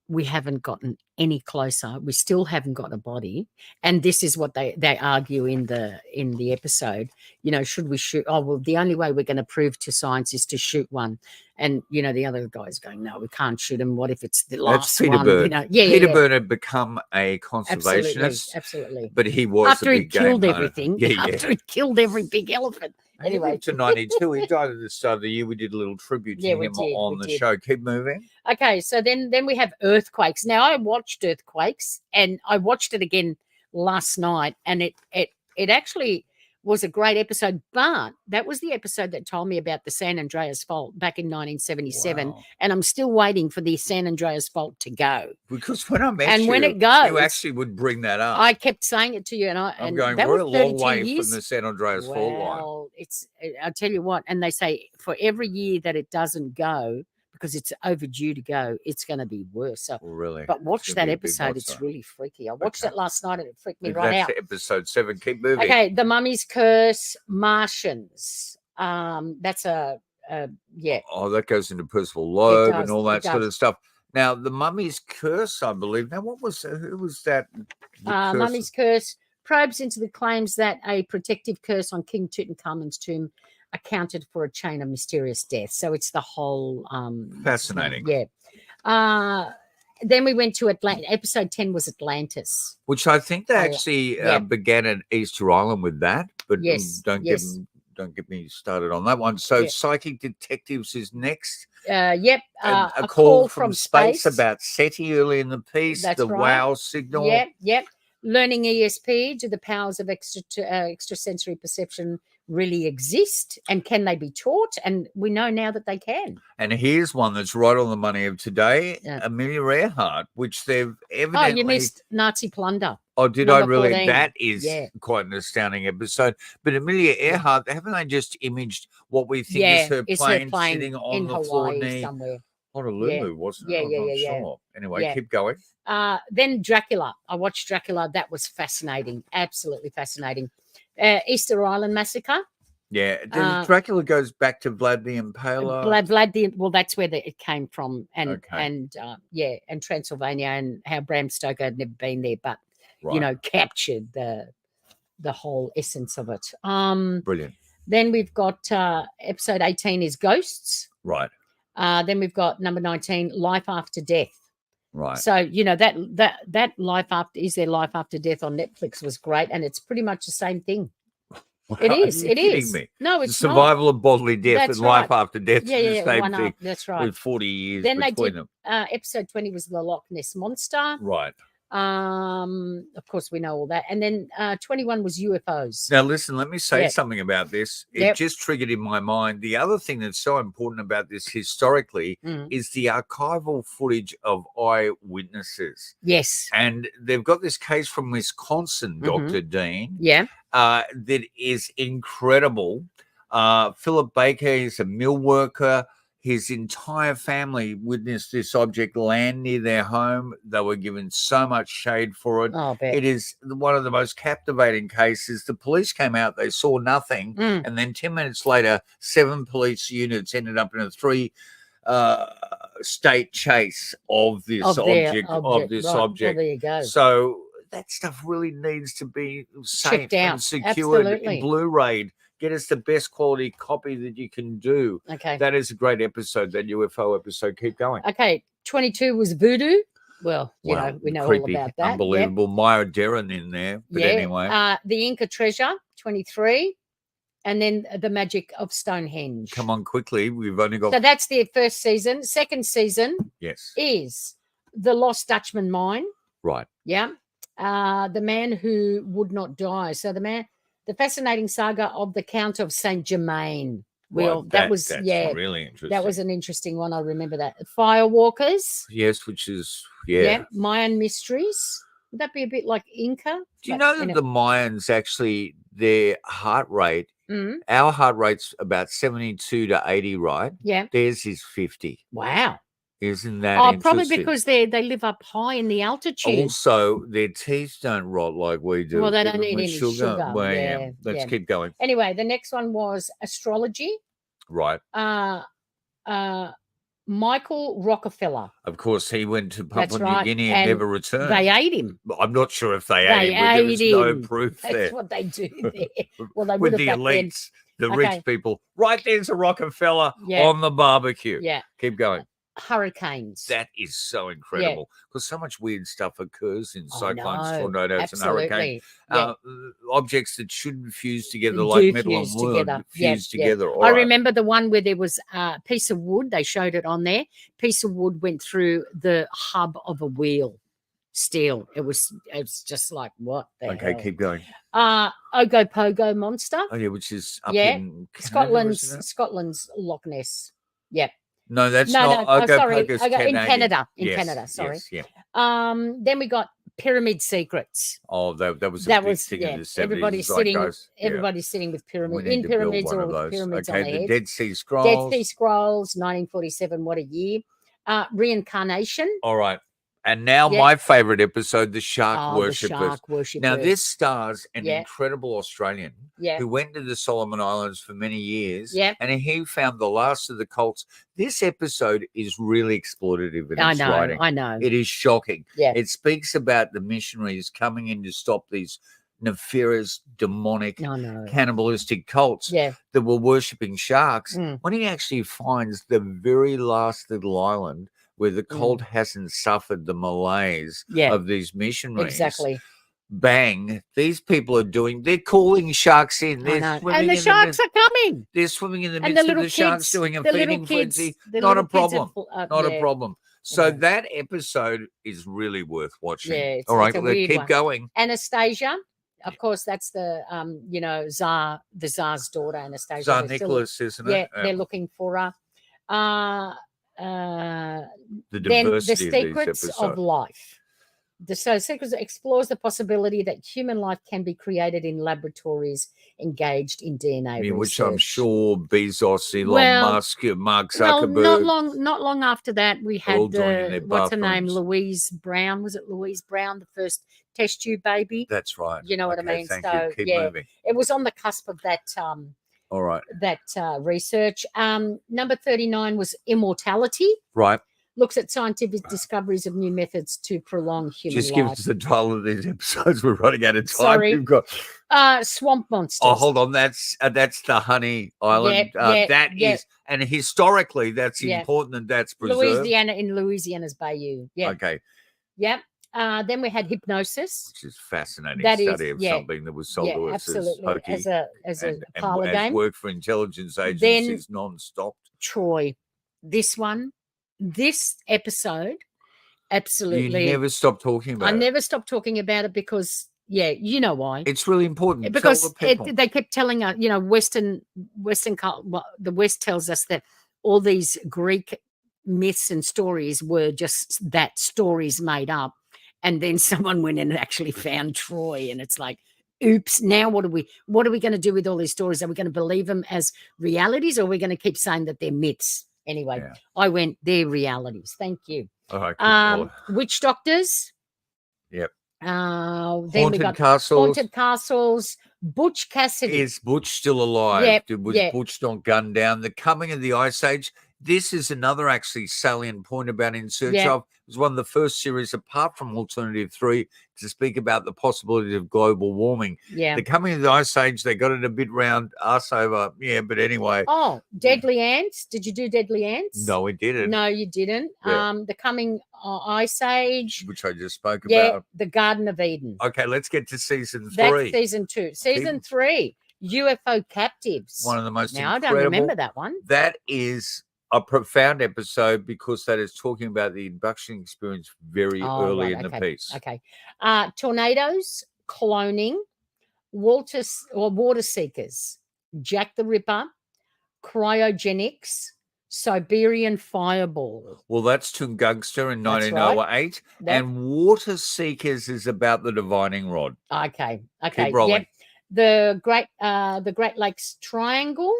We haven't gotten any closer. We still haven't got a body. And this is what they argue in the episode. You know, should we shoot? Oh, well, the only way we're going to prove to science is to shoot one. And, you know, the other guy's going, no, we can't shoot him. What if it's the last Peter one? Byrne. You know? Peter Byrne had become a conservationist. Absolutely. But he was after a he big killed game everything. hunter. After he killed every big elephant. Anyway. He lived to 92. He died at the start of the year. We did a little tribute to him on the show. Keep moving. Okay, so then we have earthquakes. Now, I watched earthquakes, and I watched it again last night, and it actually was a great episode, but that was the episode that told me about the San Andreas Fault back in 1977, and I'm still waiting for the San Andreas Fault to go. Because when I met and you, when it goes, you actually would bring that up. I kept saying it to you, and I'm going, we're a long way from the San Andreas Fault line. Well, I'll tell you what, and they say for every year that it doesn't go, because it's overdue to go, it's going to be worse. So, really? But watch that episode. It's really freaky. I watched it last night and it freaked me right out. That's episode 7. Keep moving. Okay, The Mummy's Curse, Martians. That's yeah. Oh, that goes into Percival Loeb and all that sort of stuff. Now, The Mummy's Curse, I believe. Now, who was that? Mummy's Curse probes into the claims that a protective curse on King Tutankhamun's tomb accounted for a chain of mysterious deaths. So it's the whole fascinating. Yeah. Then we went to episode 10 was Atlantis, which I think they actually began at Easter Island with that, but don't get me started on that one. So Psychic Detectives is next. A call from space about SETI early in the piece. That's the wow signal. Yep. Learning ESP. Do the powers of extrasensory perception really exist, and can they be taught? And we know now that they can. And here's one that's right on the money of today, Amelia Earhart, which they've evidently... Oh, you missed Nazi Plunder. Oh, did I really? 14. That is quite an astounding episode. But Amelia Earhart, haven't they just imaged what we think is her plane sitting on the floor somewhere? Honolulu, wasn't it? I'm not sure. Anyway, keep going. Then Dracula. I watched Dracula. That was fascinating. Absolutely fascinating. Easter Island Massacre. Yeah. Dracula goes back to Vlad the Impaler. Well, that's where it came from. And Transylvania, and how Bram Stoker had never been there, but, you know, captured the whole essence of it. Brilliant. Then we've got episode 18 is Ghosts. Right. Then we've got number 19, Life After Death. Right. So, you know, that Life After, Is There Life After Death on Netflix was great, and it's pretty much the same thing. Wow, it is. It is. Me? No, it's the survival of bodily death and life after death. Yeah, is the same thing. That's right. With 40 years then between them. Episode 20 was the Loch Ness Monster. Right. Of course, we know all that. And then 21 was UFOs. Now, listen, let me say something about this. It just triggered in my mind. The other thing that's so important about this historically is the archival footage of eyewitnesses. Yes. And they've got this case from Wisconsin, Dr. Dean. Yeah. That is incredible. Philip Baker is a mill worker. His entire family witnessed this object land near their home. They were given so much shade for it. Oh, I bet. It is one of the most captivating cases. The police came out, they saw nothing. And then 10 minutes later, 7 police units ended up in a 3-state chase of this object. Well, there you go. So that stuff really needs to be safe and secured and Blu-rayed. Get us the best quality copy that you can do. Okay. That is a great episode, that UFO episode. Keep going. Okay. 22 was Voodoo. Well, you know, we know creepy, all about that. Unbelievable. Maya Deren in there. But anyway. The Inca Treasure, 23. And then The Magic of Stonehenge. Come on quickly. We've only got... So that's the first season. Second season is The Lost Dutchman Mine. Right. Yeah. The Man Who Would Not Die. So the fascinating saga of the Count of Saint Germain. Well, that's really interesting. That was an interesting one. I remember that. Firewalkers. Yes, which is Mayan Mysteries. Would that be a bit like Inca? Do you know that the Mayans actually, their heart rate Our heart rate's about 72 to 80, right? Yeah. Theirs is 50. Wow. Isn't that Oh, interesting? probably because they live up high in the altitude. Also, their teeth don't rot like we do. Well, they don't even need with any sugar. Well, Yeah, Let's yeah. keep going. Anyway, the next one was astrology. Right. Michael Rockefeller. Of course, he went to That's Papua New right. Guinea and never returned. They ate him. I'm not sure if they ate him, but there was no proof That's there. what they do there. Well, they With would the have back then. elites, the Okay. rich people. Right there's a Rockefeller Yeah. on the barbecue. Yeah. Keep going. Hurricanes. That is so incredible because so much weird stuff occurs in cyclones, know. tornadoes, Absolutely. and hurricanes. Yeah. Objects that shouldn't fuse together, Do like metal and fuse wood, together. fuse Yeah, yeah. together. All I right. remember the one where there was a piece of wood. They showed it on there. Piece of wood went through the hub of a wheel. Steel. It's just like what the Okay, hell? keep going. Ogopogo monster. Oh yeah, which is up Yeah. in Canada, isn't it? Scotland's Loch Ness. Yep. No, that's No, not. no. Oh, sorry. Ogopogo's In Canadian. Canada. In Yes, Canada. Sorry. yes, yeah. Then we got pyramid secrets. Oh, that was a That big was thing in the 70s. everybody's It's like, sitting. guys, yeah, Everybody's sitting with we pyramids need in to build pyramids one or of with those. pyramids on Okay, their the head. Dead Sea Scrolls. Dead Sea Scrolls, 1947. What a year! Reincarnation. All right. And now Yeah. my favorite episode, The Shark Oh, the Worshippers. Shark Worshippers. Now, this stars an Yeah. incredible Australian Yeah. who went to the Solomon Islands for many years. Yeah. And he found the last of the cults. This episode is really exploitative in I its know. writing. I know. It is shocking. Yeah. It speaks about the missionaries coming in to stop these nefarious, demonic, I know. cannibalistic cults Yeah. that were worshipping sharks. Mm. When he actually finds the very last little island where the cult hasn't suffered the malaise Yeah. of these missionaries. Exactly. Bang, they're calling sharks in. I They're know. swimming And the in sharks are coming. They're swimming in the And midst the of little the sharks kids, doing a the little feeding kids, frenzy. the Not a little kids are problem. Not a yeah. problem. So that episode is really worth watching. Yeah, it's- All right, it's a let's weird keep one. going. Anastasia, of course, that's the Tsar, the Tsar's daughter, Anastasia. Tsar They're still- Nicholas, isn't it? Yeah, they're looking for her. The Then the diversity of these secrets of episodes. life. So secrets explores the possibility that human life can be created in laboratories engaged in DNA I mean, which research. I'm sure Bezos, Elon Well, Musk, Mark Well, Zuckerberg. not long after that, we all had joining their what's her name, bathrooms. Louise Brown. Was it Louise Brown, the first test tube baby? That's right. You know what I Okay, mean? Thank So you. Keep yeah, moving. it was on the cusp of that All right. research. Number 39 was immortality. Right. Looks at scientific discoveries of new methods to prolong human Just give life. us the title of these episodes. We're running out of time. Sorry. You've got. Swamp monsters. Oh, hold on. That's the Honey Island. That is, and historically, that's Yeah. important and that's preserved. Louisiana's Bayou. Yeah. Okay. Yep. Then we had hypnosis. Which is fascinating That is- study of yeah. something that was sold Yeah, to us absolutely. as hokey As a and parlor has game. worked for intelligence agencies non-stop. Troy. This episode, absolutely. You never stop talking about I it. never stopped talking about it because, yeah, you know why. It's really important. Because Tell the people. they kept telling us, the West tells us that all these Greek myths and stories were just that stories made up. And then someone went in and actually found Troy, and it's like, oops, now what are we going to do with all these stories? Are we going to believe them as realities, or are we going to keep saying that they're myths? Anyway, Yeah. I went, they're realities. Thank you. All right. Well, Witch doctors. yep. Then we Haunted got castles. Haunted Castles. Butch Cassidy. Is Butch still alive? Yep, Was yep. Butch not gunned down? The coming of the Ice Age. This is another actually salient point about In Search Yep. Of. It was one of the first series, apart from Alternative 3, to speak about the possibility of global warming. Yeah. The coming of the Ice Age, they got it a bit round us over. Yeah, but anyway. Oh, Deadly Ants. Did you do Deadly Ants? No, we didn't. No, you didn't. Yeah. The coming Ice Age. Which I just spoke Yeah, about. the Garden of Eden. Okay, let's get to season 3. That's season 2. Season 3, UFO Captives. One of the most Now, incredible. I don't remember that one. That is a profound episode because that is talking about the abduction experience very early in the piece. Okay. Tornadoes, cloning, water seekers, Jack the Ripper, cryogenics, Siberian fireball. Well, that's Tunguska in That's right. 1908. That- And Water Seekers is about the divining rod. Okay. Keep rolling. Yep. The Great Lakes Triangle.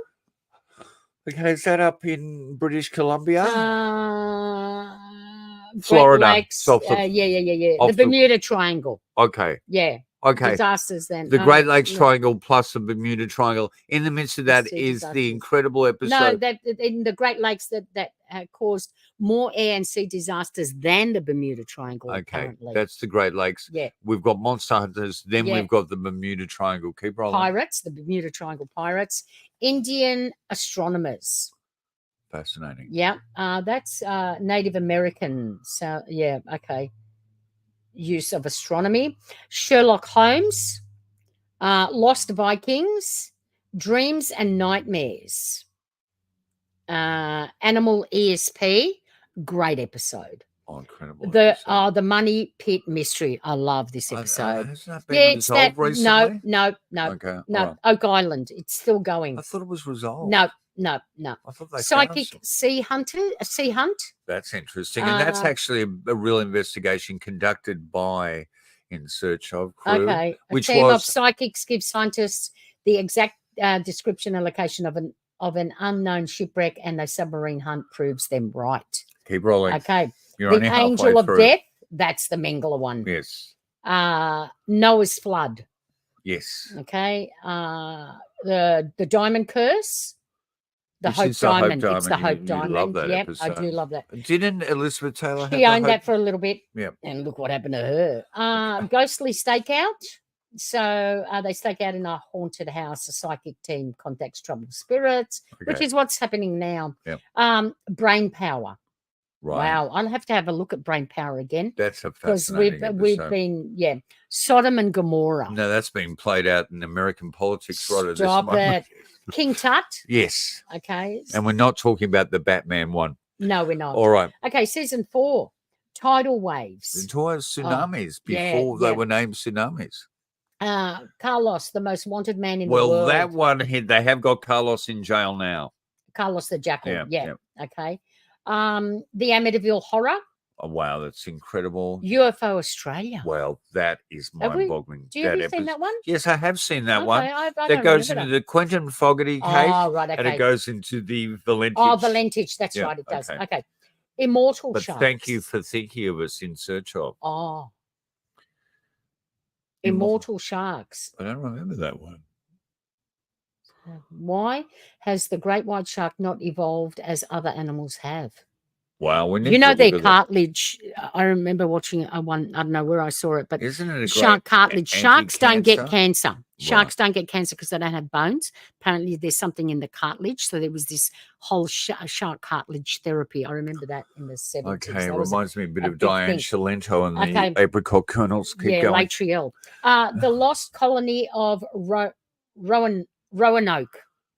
Okay, is that up in British Columbia? Florida. Great Lakes, yeah. The Bermuda Triangle. Okay. Yeah. Okay. Disasters then. The Great Lakes Triangle plus the Bermuda Triangle. In the midst of that is the incredible episode. No, that in the Great Lakes that caused more air and sea disasters than the Bermuda Triangle. Okay, apparently. that's the Great Lakes. Yeah. We've got Monster Hunters. Then we've got the Bermuda Triangle. Keep rolling. Pirates, the Bermuda Triangle Pirates. Indian astronomers. Fascinating. Yeah. That's Native American. So, yeah, okay. Use of astronomy. Sherlock Holmes. Lost Vikings. Dreams and Nightmares. Animal ESP. Great episode. Oh, incredible. The Money Pit Mystery. I love this episode. Hasn't that been resolved recently? No. Okay, no. Oak Island. It's still going. I thought it was resolved. No. I thought they Psychic found Sea Hunt. That's interesting. And that's actually a real investigation conducted by In Search of crew. Okay. A which team was of psychics gives scientists the exact description and location of an unknown shipwreck, and the submarine hunt proves them right. Keep rolling. Okay. You're the only halfway Angel of through. Death. That's the Mengele one. Yes. Noah's Flood. Yes. Okay. The Diamond Curse. The Which Hope is the Hope Diamond. It's the Diamond. Hope You Diamond. love that Yep, episode. I do love that. Didn't Elizabeth Taylor She have owned the that Hope? for a little bit. Yeah. And look what happened to her. Ghostly Stakeout. So they stake out in a haunted house. A psychic team contacts troubled spirits, which is what's happening now. Yep. Brain Power. Right. Wow. I'll have to have a look at Brain Power again. That's a because fascinating we've episode. been Sodom and Gomorrah. No, that's being played out in American politics right at this Stop moment. it. King Tut. Yes. Okay. And we're not talking about the Batman one. No, we're not. All right. Okay, season 4. Tidal waves. It was tsunamis yeah, before they yeah. were named tsunamis. Carlos, the most wanted man in the world. Well, that one, they have got Carlos in jail now. Carlos the Jackal. Yeah. Okay. The Amityville Horror. Oh, wow, that's incredible. UFO Australia. Well, that is Have we- mind-boggling. Have you seen that one? Yes, I have seen that Okay, one. I That don't goes remember into that. the Quentin Fogarty case. Oh, right, And okay. it goes into the Valentage. Oh, Valentage. That's Yeah, right. It does. okay. Okay. Immortal But Sharks. thank you for thinking of us In Search of. Oh. Immortal Sharks. I don't remember that one. Why has the great white shark not evolved as other animals have? Wow, we need You know to their look at that. cartilage. I remember watching one. I don't know where I saw it, but Isn't it a shark great cartilage. Sharks don't get anti-cancer? cancer. Sharks don't get cancer because they don't have bones. Apparently, there's something in the cartilage. So there was this whole shark cartilage therapy. I remember that in the 70s. Okay, it That was reminds me a bit of big Diane thing. Shalento and the Okay. apricot kernels. Keep going. Lake Triel. The lost colony of Roanoke.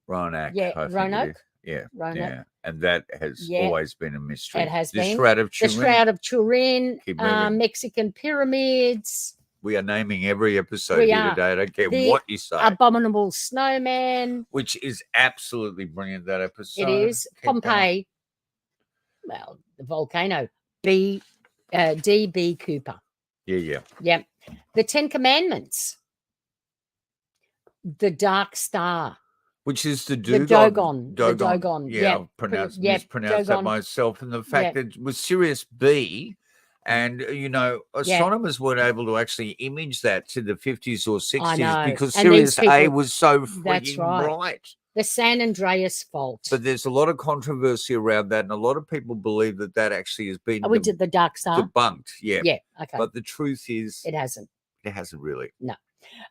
Roanoke. Yeah, I think it Roanoke. is. Yeah, Roanoke. yeah. And that has Yeah. always been a mystery. It has the been. Shroud of The Turin. Shroud of Turin. Keep moving. Mexican pyramids. We are naming every episode We here are. today. I don't care The what you say. Abominable Snowman. Which is absolutely brilliant, that episode. It is. Keep going. Pompeii. Well, the volcano. D.B. Cooper. Yeah. Yep. The Ten Commandments. The Dark Star. Which is the The Dogon. Dogon. The Dogon. Yeah, Yep. I've pronounced, Yep. mispronounced that Dogon. myself. And the fact Yep. that it was Sirius B, and, astronomers weren't able to actually image that to the 50s or 60s know. because And then Sirius A people- was so That's freaking right. bright. The San Andreas Fault. But there's a lot of controversy around that, and a lot of people believe that that actually has been We did the Dark Star. debunked. Yeah. Yeah. Okay. But the truth is, It hasn't. it hasn't really. No.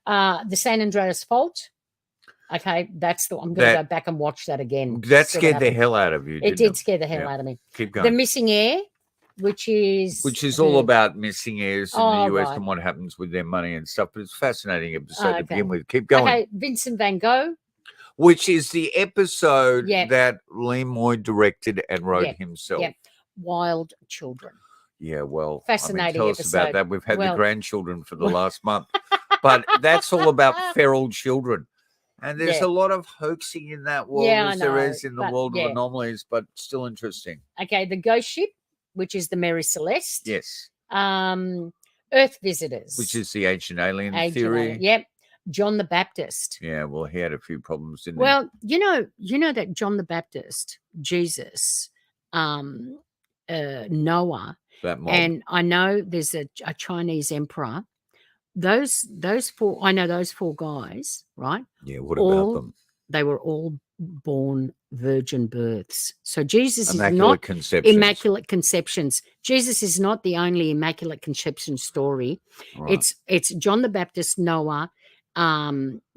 The San Andreas Fault. Okay, that's the. I'm going to That- go back and watch that again. That See what scared the happened. hell out of you. It didn't did scare the hell Yeah. out of me. Keep The going. Missing Air, which is all about missing heirs in Oh, the US right. and what happens with their money and stuff. But it's a fascinating episode to Okay. begin with. Keep going. Okay, Vincent Van Gogh. Which is the episode Yeah. that Nimoy directed and wrote Yeah, himself. Yeah, Wild Children. Yeah, well, Fascinating tell us about episode. that. We've had Well- the grandchildren for the last month. But that's all about feral children. And there's Yeah. a lot of hoaxing in that world Yeah, I as there know, is in the but world yeah. of anomalies, but still interesting. Okay, the Ghost Ship, which is the Mary Celeste. Yes. Earth Visitors. Which is the ancient alien Agent theory. Alien, Yep. John the Baptist. Yeah, well, he had a few problems, didn't Well, you know that John the Baptist, Jesus, Noah, that mob. and I know there's a Chinese emperor. Those four, I know those four guys, right? Yeah, what about them? They were all born virgin births. So Jesus is Immaculate not conceptions. immaculate conceptions. Jesus is not the only immaculate conception story. Right. It's John the Baptist, Noah,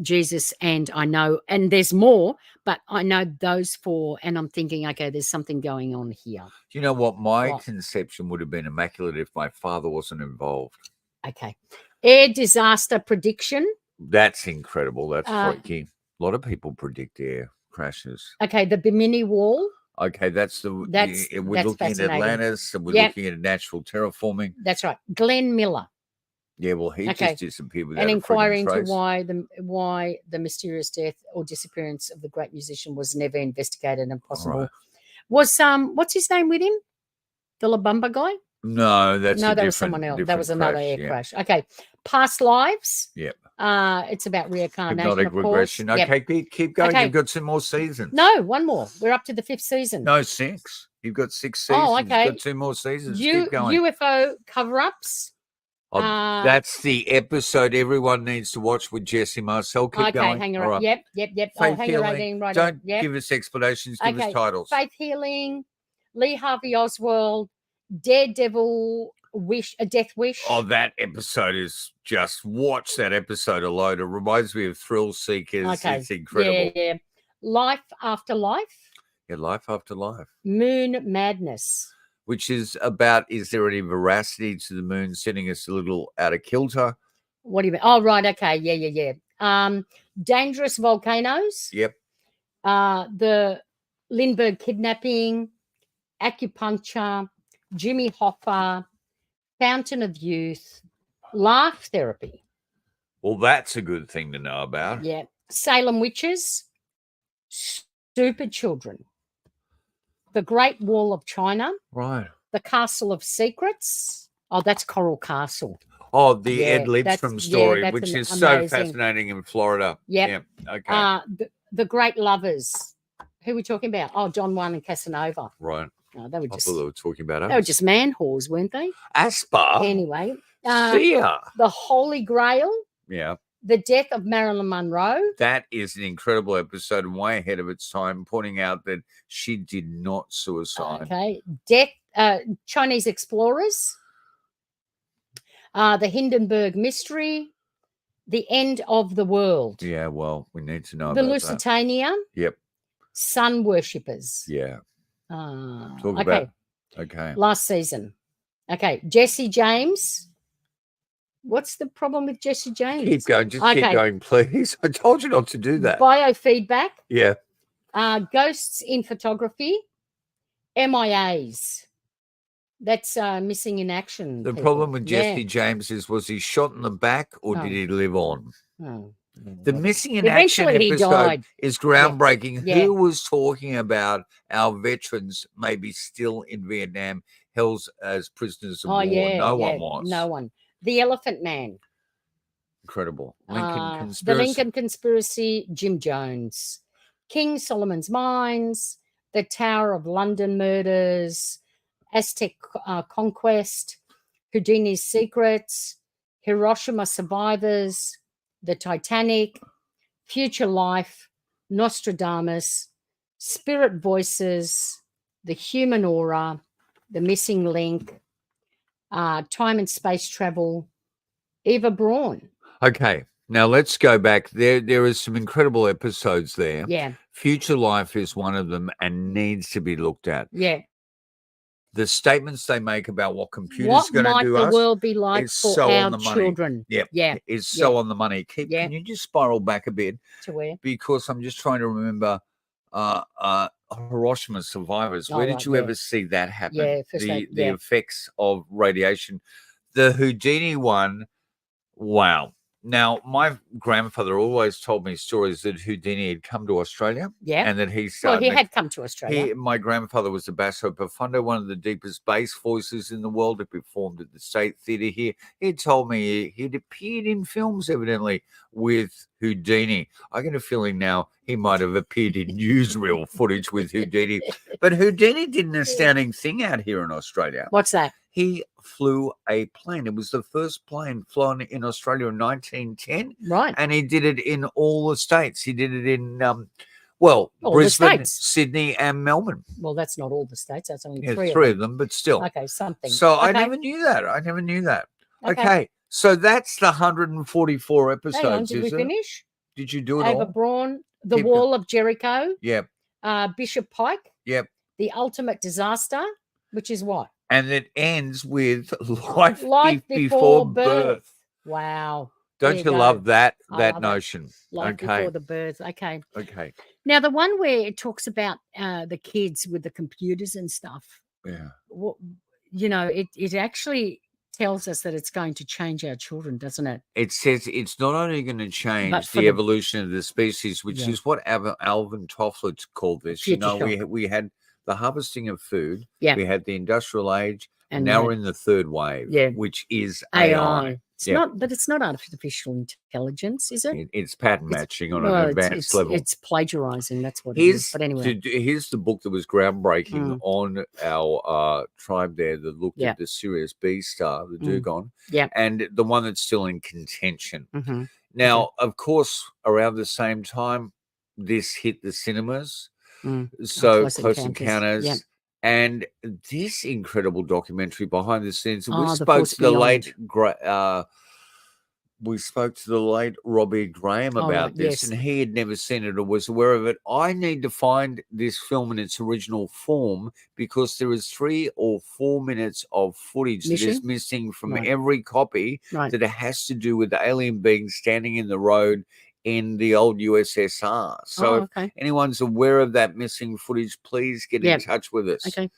Jesus, and I know, and there's more, but I know those four, and I'm thinking, okay, there's something going on here. Do you know what? My conception would have been immaculate if my father wasn't involved. Okay. Air disaster prediction. That's incredible. That's freaky. A lot of people predict air crashes. Okay, the Bimini Wall. Okay, we're looking at Atlantis, and we're looking at natural terraforming. That's right. Glenn Miller. Yeah, well, he just disappeared without and a inquiring friggin' into trace. why the mysterious death or disappearance of the great musician was never investigated and possible. Right. Was what's his name with him? The La Bamba guy? No, that was someone else. That was another air crash. Okay. Past lives. Yep. It's about reincarnation. Hypnotic of course. regression. Okay, keep going. Okay. You've got some more seasons. No, one more. We're up to the 5th season. No, 6. You've got 6 seasons. Oh, okay. You've got 2 more seasons. Keep going. UFO cover-ups. Oh, that's the episode everyone needs to watch with Jesse Marcel. Keep going. Okay, hang on. All right. Yep. Faith Hang healing. right. Don't Yep. give us explanations. Give us titles. Faith healing. Lee Harvey Oswald. Daredevil wish. A death wish. Oh, that episode is just watch that episode alone. It reminds me of Thrill Seekers. Okay. It's incredible. Yeah. Life after life. Yeah, life after life. Moon madness. Which is about, is there any veracity to the moon sending us a little out of kilter? What do you mean? Oh, right. Okay. Yeah. Dangerous volcanoes. Yep. The Lindbergh kidnapping, acupuncture, Jimmy Hoffa, Fountain of Youth, laugh therapy. Well, that's a good thing to know about. Yeah. Salem witches, stupid children, the Great Wall of China. Right. The Castle of Secrets. Oh, that's Coral Castle. Oh, the Ed Lindstrom story, which is so amazing. Fascinating in Florida. Yep. Yeah. Okay. The Great Lovers. Who are we talking about? Oh, John Juan and Casanova. Right. No, they were I just thought they were talking about us. they were just man whores, weren't they? Aspar. Anyway. See ya. The Holy Grail. Yeah. The Death of Marilyn Monroe. That is an incredible episode and way ahead of its time, pointing out that she did not suicide. Okay. Chinese explorers. The Hindenburg mystery. The End of the World. Yeah, well, we need to know The about Lusitania. that. Yep. Sun worshippers. Yeah. Talk about. Okay. Last season. Okay. Jesse James. What's the problem with Jesse James? Keep going. Just keep going, please. I told you not to do that. Biofeedback. Yeah. Ghosts in photography. MIAs. That's missing in action. The people. problem with Jesse James is, was he shot in the back or did he live on? The missing in action episode is groundbreaking. Yeah. Who was talking about our veterans maybe still in Vietnam, held as prisoners of war? No one was. No one. The Elephant Man. Incredible. Lincoln Conspiracy. The Lincoln Conspiracy, Jim Jones. King Solomon's Mines, The Tower of London Murders, Aztec Conquest, Houdini's Secrets, Hiroshima Survivors, The Titanic, Future Life, Nostradamus, Spirit Voices, The Human Aura, The Missing Link, Time and Space Travel, Eva Braun. Okay, now let's go back. There are some incredible episodes there. Yeah. Future Life is one of them and needs to be looked at. Yeah. The statements they make about what computers are going to do What might us the world be like is for so our on the money. children? Yep. Yeah. Is so on the money. Can you just spiral back a bit? To where? Because I'm just trying to remember Hiroshima survivors. Where did you ever see that happen? Yeah, the effects of radiation. The Houdini one, wow. Now, my grandfather always told me stories that Houdini had come to Australia. Yeah. And that he Well, started. he had come to Australia. My grandfather was a basso profundo, one of the deepest bass voices in the world. He performed at the State Theatre here. He told me he'd appeared in films, evidently, with Houdini. I get a feeling now he might have appeared in newsreel footage with Houdini. But Houdini did an astounding thing out here in Australia. What's that? He flew a plane. It was the first plane flown in Australia in 1910. Right. And he did it in all the states. He did it in, All Brisbane, the states. Sydney, and Melbourne. Well, that's not all the states. That's only Yeah, three of them, but still. Okay, something. So I Okay. never knew that. Okay. Okay. So that's the 144 Hang episodes, on, did we is it? finish? Did you do it Ava all? Braun, The Keep Wall of Jericho, Yep. Bishop Pike, Yep. The Ultimate Disaster, which is what? And it ends with life, Life before birth. Wow. Don't There you go. love that I love it. notion? Life Okay. before the birth. Okay. Okay. Now, the one where it talks about the kids with the computers and stuff, Yeah. it actually tells us that it's going to change our children, doesn't it? It says it's not only going to But change for the the- evolution of the species, which Yeah. is what Alvin Toffler called this. Future We had the harvesting of food. Yeah. We had the industrial age, and And now the- we're in the third wave, Yeah. which is AI. It's Yeah. not, but it's not artificial intelligence, is it? It's pattern matching on Well, an advanced level. It's plagiarizing. That's what it is. But anyway, Here's the book that was groundbreaking on our tribe there that looked Yeah. at the Sirius B star, the Dugon, yeah. and the one that's still in contention. Mhm. Now, of course, around the same time, this hit the cinemas. So Close Encounters. Yeah. And this incredible documentary behind the scenes. Oh, We The spoke Force to the Beyond. late Robbie Graham Oh, about right, this, yes. and he had never seen it or was aware of it. I need to find this film in its original form because there is 3 or 4 minutes of footage that is missing from Right. every copy Right. that it has to do with alien beings standing in the road in the old USSR. So if okay. anyone's aware of that missing footage, please get Yeah. in touch with us. Okay.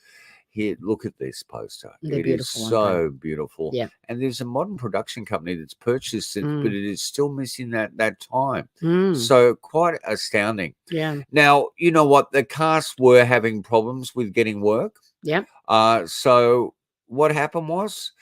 Here, look at this poster. They're It is beautiful, aren't so beautiful. Yeah. And there's a modern production company that's purchased it, Mm. but it is still missing that time. Mm. So quite astounding. Yeah. Now, you know what? The cast were having problems with getting work. Yeah. So what happened was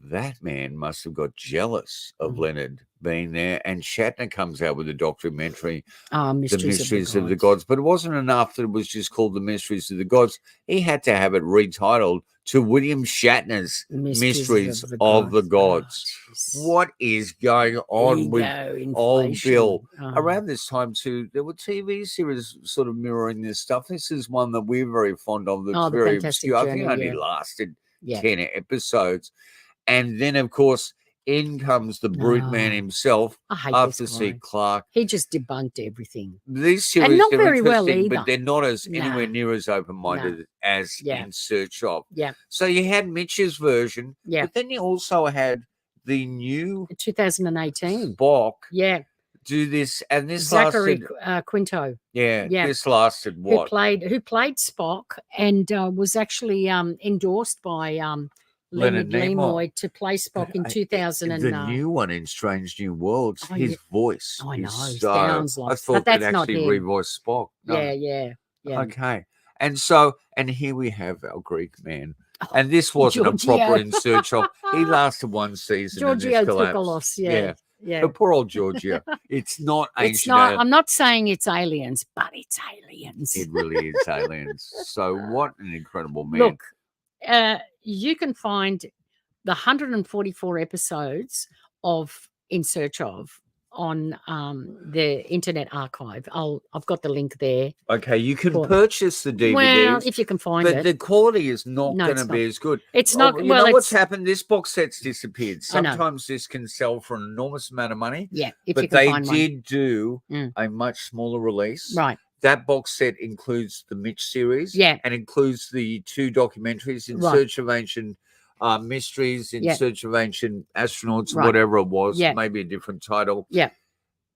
that man must have got jealous of Leonard being there, and Shatner comes out with a documentary, The Mysteries of the Gods. But it wasn't enough that it was just called The Mysteries of the Gods. He had to have it retitled to William Shatner's Mysteries of the Gods. What is going on with old Bill? Around this time, too, there were TV series sort of mirroring this stuff. This is one that we're very fond of. That's The very Fantastic obscure. I think it Journey, only lasted Yeah. 10 episodes. And then, of course, in comes the brute man himself, I hate Arthur this C. guy. Clarke. He just debunked everything. These series And not are very well interesting, either. but they're not as Nah. anywhere near as open-minded as Yeah. In Search Of. Yeah. So you had Mitch's version, Yeah. but then you also had the new 2018. Spock Yeah. do this, and this Zachary lasted. Quinto. Yeah, Yeah. this lasted Who what? played Spock and was actually endorsed by Leonard Nimoy to play Spock in 2000. The new one in Strange New Worlds, his voice. I know, is sounds so, like- I but thought that's they'd not actually him. revoice Spock. No. Yeah. Okay. And here we have our Greek man. And this wasn't a Giorgio. proper In Search Of. He lasted one season. Giorgio and this collapsed. Tsoukalos, yeah. But poor old Giorgio. It's not ancient. It's not. I'm not saying it's aliens, but it's aliens. It really is aliens. So what an incredible man. Look, you can find the 144 episodes of In Search Of on the Internet Archive. I've got the link there. Okay, you can purchase the DVDs. Well, if you can find but it. the quality is not No, going to it's be not. as good. It's not- You well, know what's it's- happened? This box set's disappeared. I know. Sometimes this can sell for an enormous amount of money. Yeah, if but you can they find one. did do Mm. a much smaller release. Right. That box set includes the Mitch series. Yeah. And includes the 2 documentaries, In Right. Search of Ancient Mysteries, In Yeah. Search of Ancient Astronauts, Right. whatever it was. Yeah. Maybe a different title. Yeah.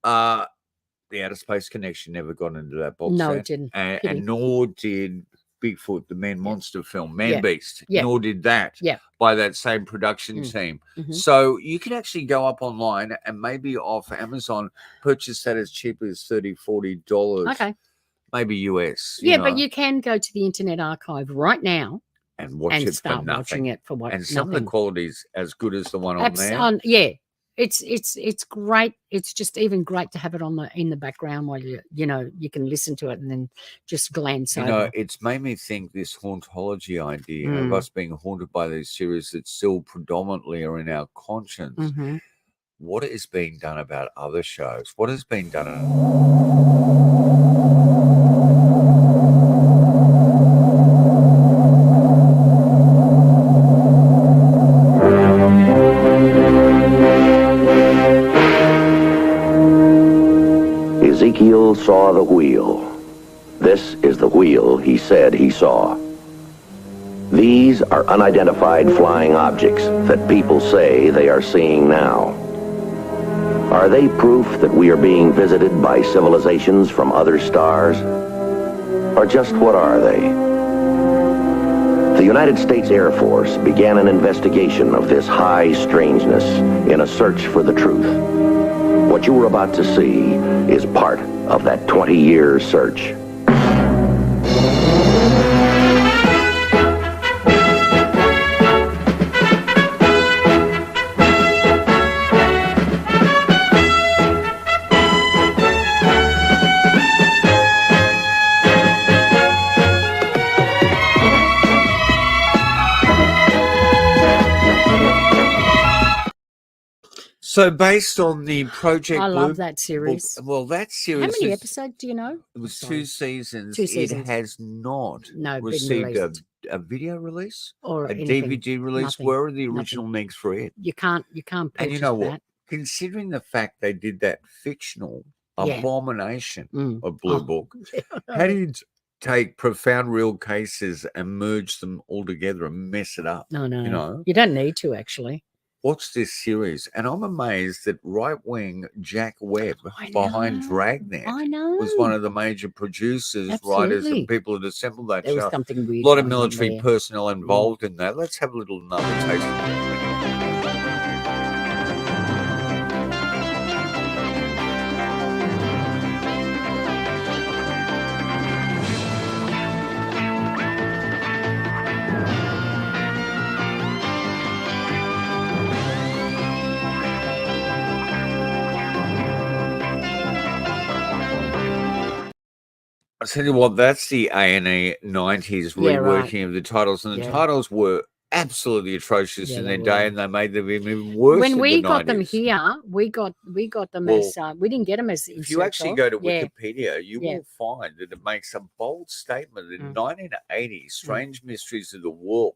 The Outer Space Connection never got into that box No, set. it didn't. And Pity. nor did Bigfoot, the Man Monster film, Man Beast, Yeah. nor did that by that same production team. So you can actually go up online and maybe off Amazon purchase that as cheap as $30, $40. Okay. Maybe US. Yeah, but you can go to the Internet Archive right now and watch it start for nothing. watching it for what? And some of the quality's as good as the one on there. Yeah, it's great. It's just even great to have it in the background while you can listen to it and then just glance over. It's made me think this hauntology idea of us being haunted by these series that still predominantly are in our conscience. What is being done about other shows? What has been done? Ezekiel saw the wheel. This is the wheel he said he saw. These are unidentified flying objects that people say they are seeing now. Are they proof that we are being visited by civilizations from other stars? Or just what are they? The United States Air Force began an investigation of this high strangeness in a search for the truth. What you are about to see is part of that 20-year search. So based on the Project I Blue, love that series. Well, that series. How many episodes do you know? It was 2 seasons. 2 seasons. It has not been received released. a video release Or a anything. DVD release. Nothing. Where are the original negs for it? You can't purchase And you know what? that. Considering the fact they did that fictional abomination of Blue Book, how do you take profound real cases and merge them all together and mess it up? No. You don't need to, actually. Watch this series, and I'm amazed that right-wing Jack Webb behind Dragnet was one of the major producers, writers, and people that assembled that There show. was something weird A lot of going on military there. personnel involved in that. Let's have a little another taste. I tell you what, that's the A&E 90s reworking of the titles, and the titles were absolutely atrocious in their day, and they made them even worse. When in we the got 90s. them here, we got them as we didn't get them as. If you actually go to Wikipedia, you Yeah. will find that it makes a bold statement that in 1980, Strange Mysteries of the World,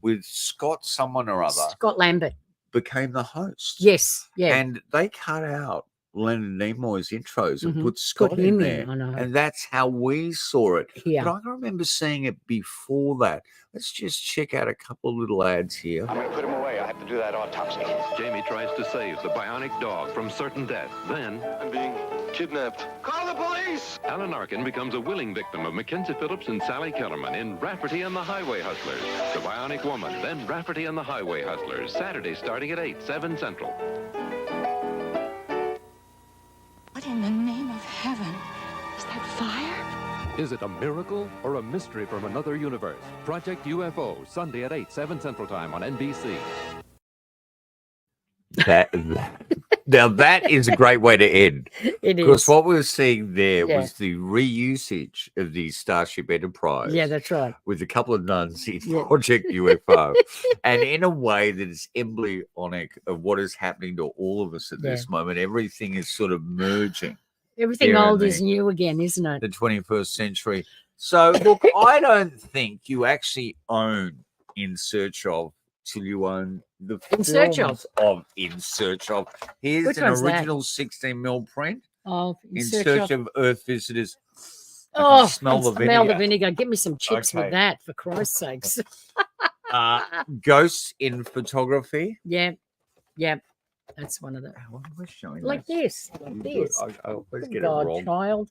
with Scott someone or other, Scott Lambert became the host. Yes, and they cut out Leonard Nimoy's intros and Mhm. put Scott Put in him there, in, I know. and that's how we saw it. Yeah. But I can remember seeing it before that. Let's just check out a couple of little ads here. I'm going to put him away. I have to do that autopsy. Jamie tries to save the bionic dog from certain death. Then, I'm being kidnapped. Call the police! Alan Arkin becomes a willing victim of Mackenzie Phillips and Sally Kellerman in Rafferty and the Highway Hustlers. The Bionic Woman, then Rafferty and the Highway Hustlers. Saturday starting at 8, 7 Central. What in the name of heaven? Is that fire? Is it a miracle or a mystery from another universe? Project UFO, Sunday at 8, 7 Central Time on NBC. Now that is a great way to end. It Because is. what we were seeing there Yeah. was the reusage of the Starship Enterprise. Yeah, that's right. With a couple of nuns in Yeah. Project UFO. And in a way that is embryonic of what is happening to all of us at this moment. Everything is sort of merging. Everything here and old is there. new again, isn't it? The 21st century. So, look, I don't think you actually own In Search Of till you own the In Search films of In Search Of. Here's Which an one's that? original 16mm print. Oh, In Search of Earth Visitors. I can Oh, smell the smell the vinegar. vinegar. Give me some chips Okay. with that, for Christ's sakes. Ghosts in Photography. Yeah. That's one of the. What am I showing? Like this. Like this. I'll always Good get God, it wrong. child.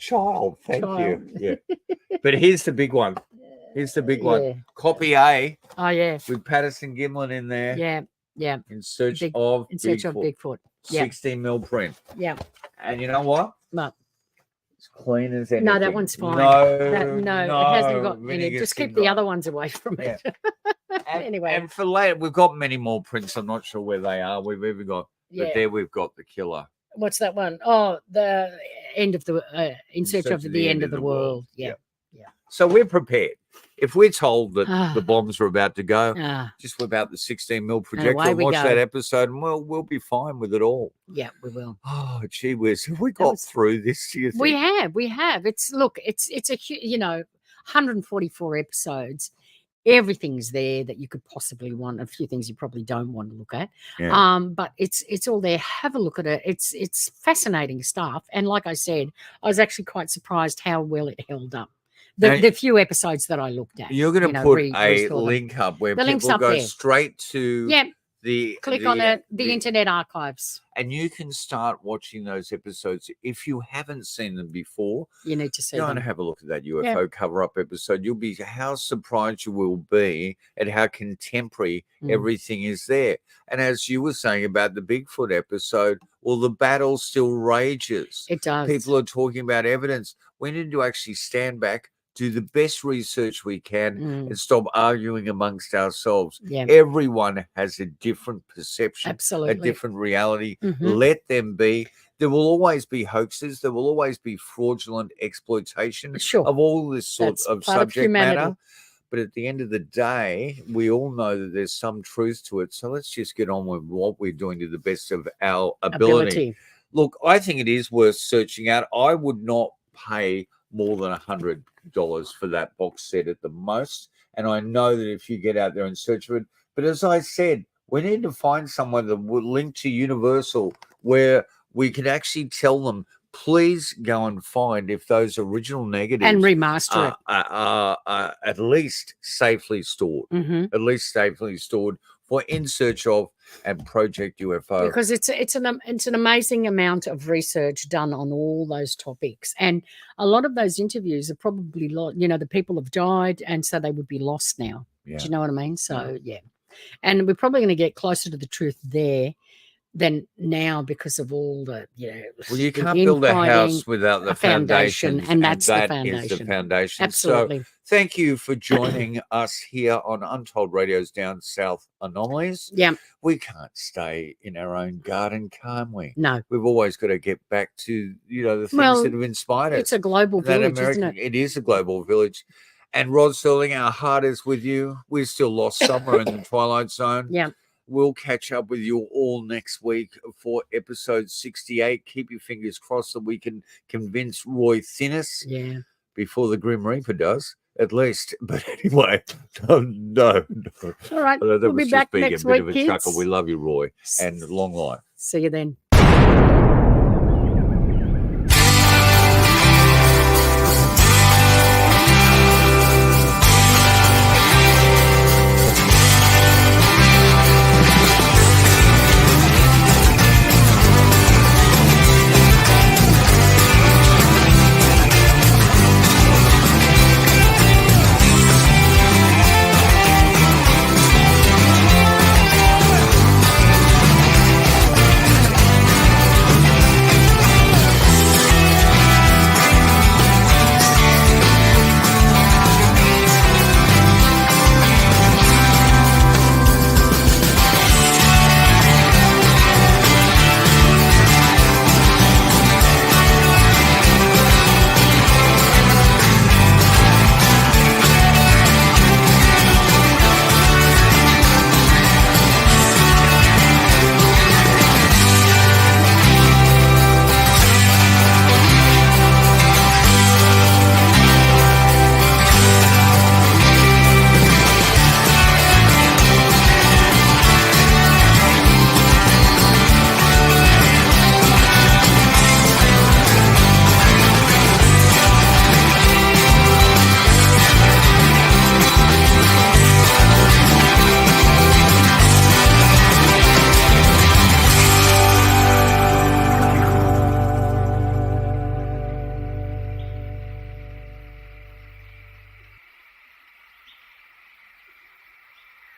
Child, thank Child. you. Yeah. But here's the big one. Here's the big one. Copy A. Oh, yeah. With Patterson Gimlin in there. Yeah. Yeah. In search of Bigfoot. Yeah. 16 mil print. Yeah. And you know what? No. It's clean as anything. No, that one's fine. No, it hasn't got any. Just keep the other ones away from it. Anyway. And for later, we've got many more prints. I'm not sure where they are. We've even got, but there we've got the killer. What's that one? Oh, the end of the in search of the end of the world. Yeah. Yeah. So we're prepared. If we're told that the bombs are about to go, just whip out the 16 mil projector and watch that episode, and we'll be fine with it all. Yeah, we will. Oh, gee whiz, have we got through this? Do you think? We have. It's a 144 episodes. Everything's there that you could possibly want. A few things you probably don't want to look at. Yeah. But it's all there. Have a look at it. It's fascinating stuff. And like I said, I was actually quite surprised how well it held up. The few episodes that I looked at. You're going to put a link up where people go straight to click on it, the Internet Archives. And you can start watching those episodes. If you haven't seen them before, you need to see go them. and have a look at that UFO cover-up episode. You'll be how surprised you will be at how contemporary everything is there. And as you were saying about the Bigfoot episode, well, the battle still rages. It does. People are talking about evidence. We need to actually stand back, do the best research we can, and stop arguing amongst ourselves. Yeah. Everyone has a different perception, absolutely, a different reality. Let them be. There will always be hoaxes. There will always be fraudulent exploitation of all this sort of subject matter. But at the end of the day, we all know that there's some truth to it. So let's just get on with what we're doing to the best of our ability. Look, I think it is worth searching out. I would not pay more than $100 for that box set at the most. And I know that if you get out there and search for it, but as I said, we need to find someone that will link to Universal where we can actually tell them, please go and find if those original negatives and remaster it are at least safely stored, at least safely stored for In Search Of and Project UFO. Because it's an amazing amount of research done on all those topics, and a lot of those interviews are probably the people have died, and so they would be lost now. Do you know what I mean? So and we're probably going to get closer to the truth there than now because of all the well, you can't build a house without the foundation, and that's that the foundation. is the foundation. Absolutely. So thank you for joining us here on Untold Radio's Down South Anomalies. Yeah, we can't stay in our own garden, can't we? No, we've always got to get back to the things that have inspired us. It's a global village, isn't it? It is a global village. And Rod Serling, our heart is with you. We're still lost somewhere in the Twilight Zone. Yeah. We'll catch up with you all next week for episode 68. Keep your fingers crossed that we can convince Roy Thinnis before the Grim Reaper does, at least. But anyway, no. All right, we'll be back next week, kids. Chuckle. We love you, Roy, and long life. See you then.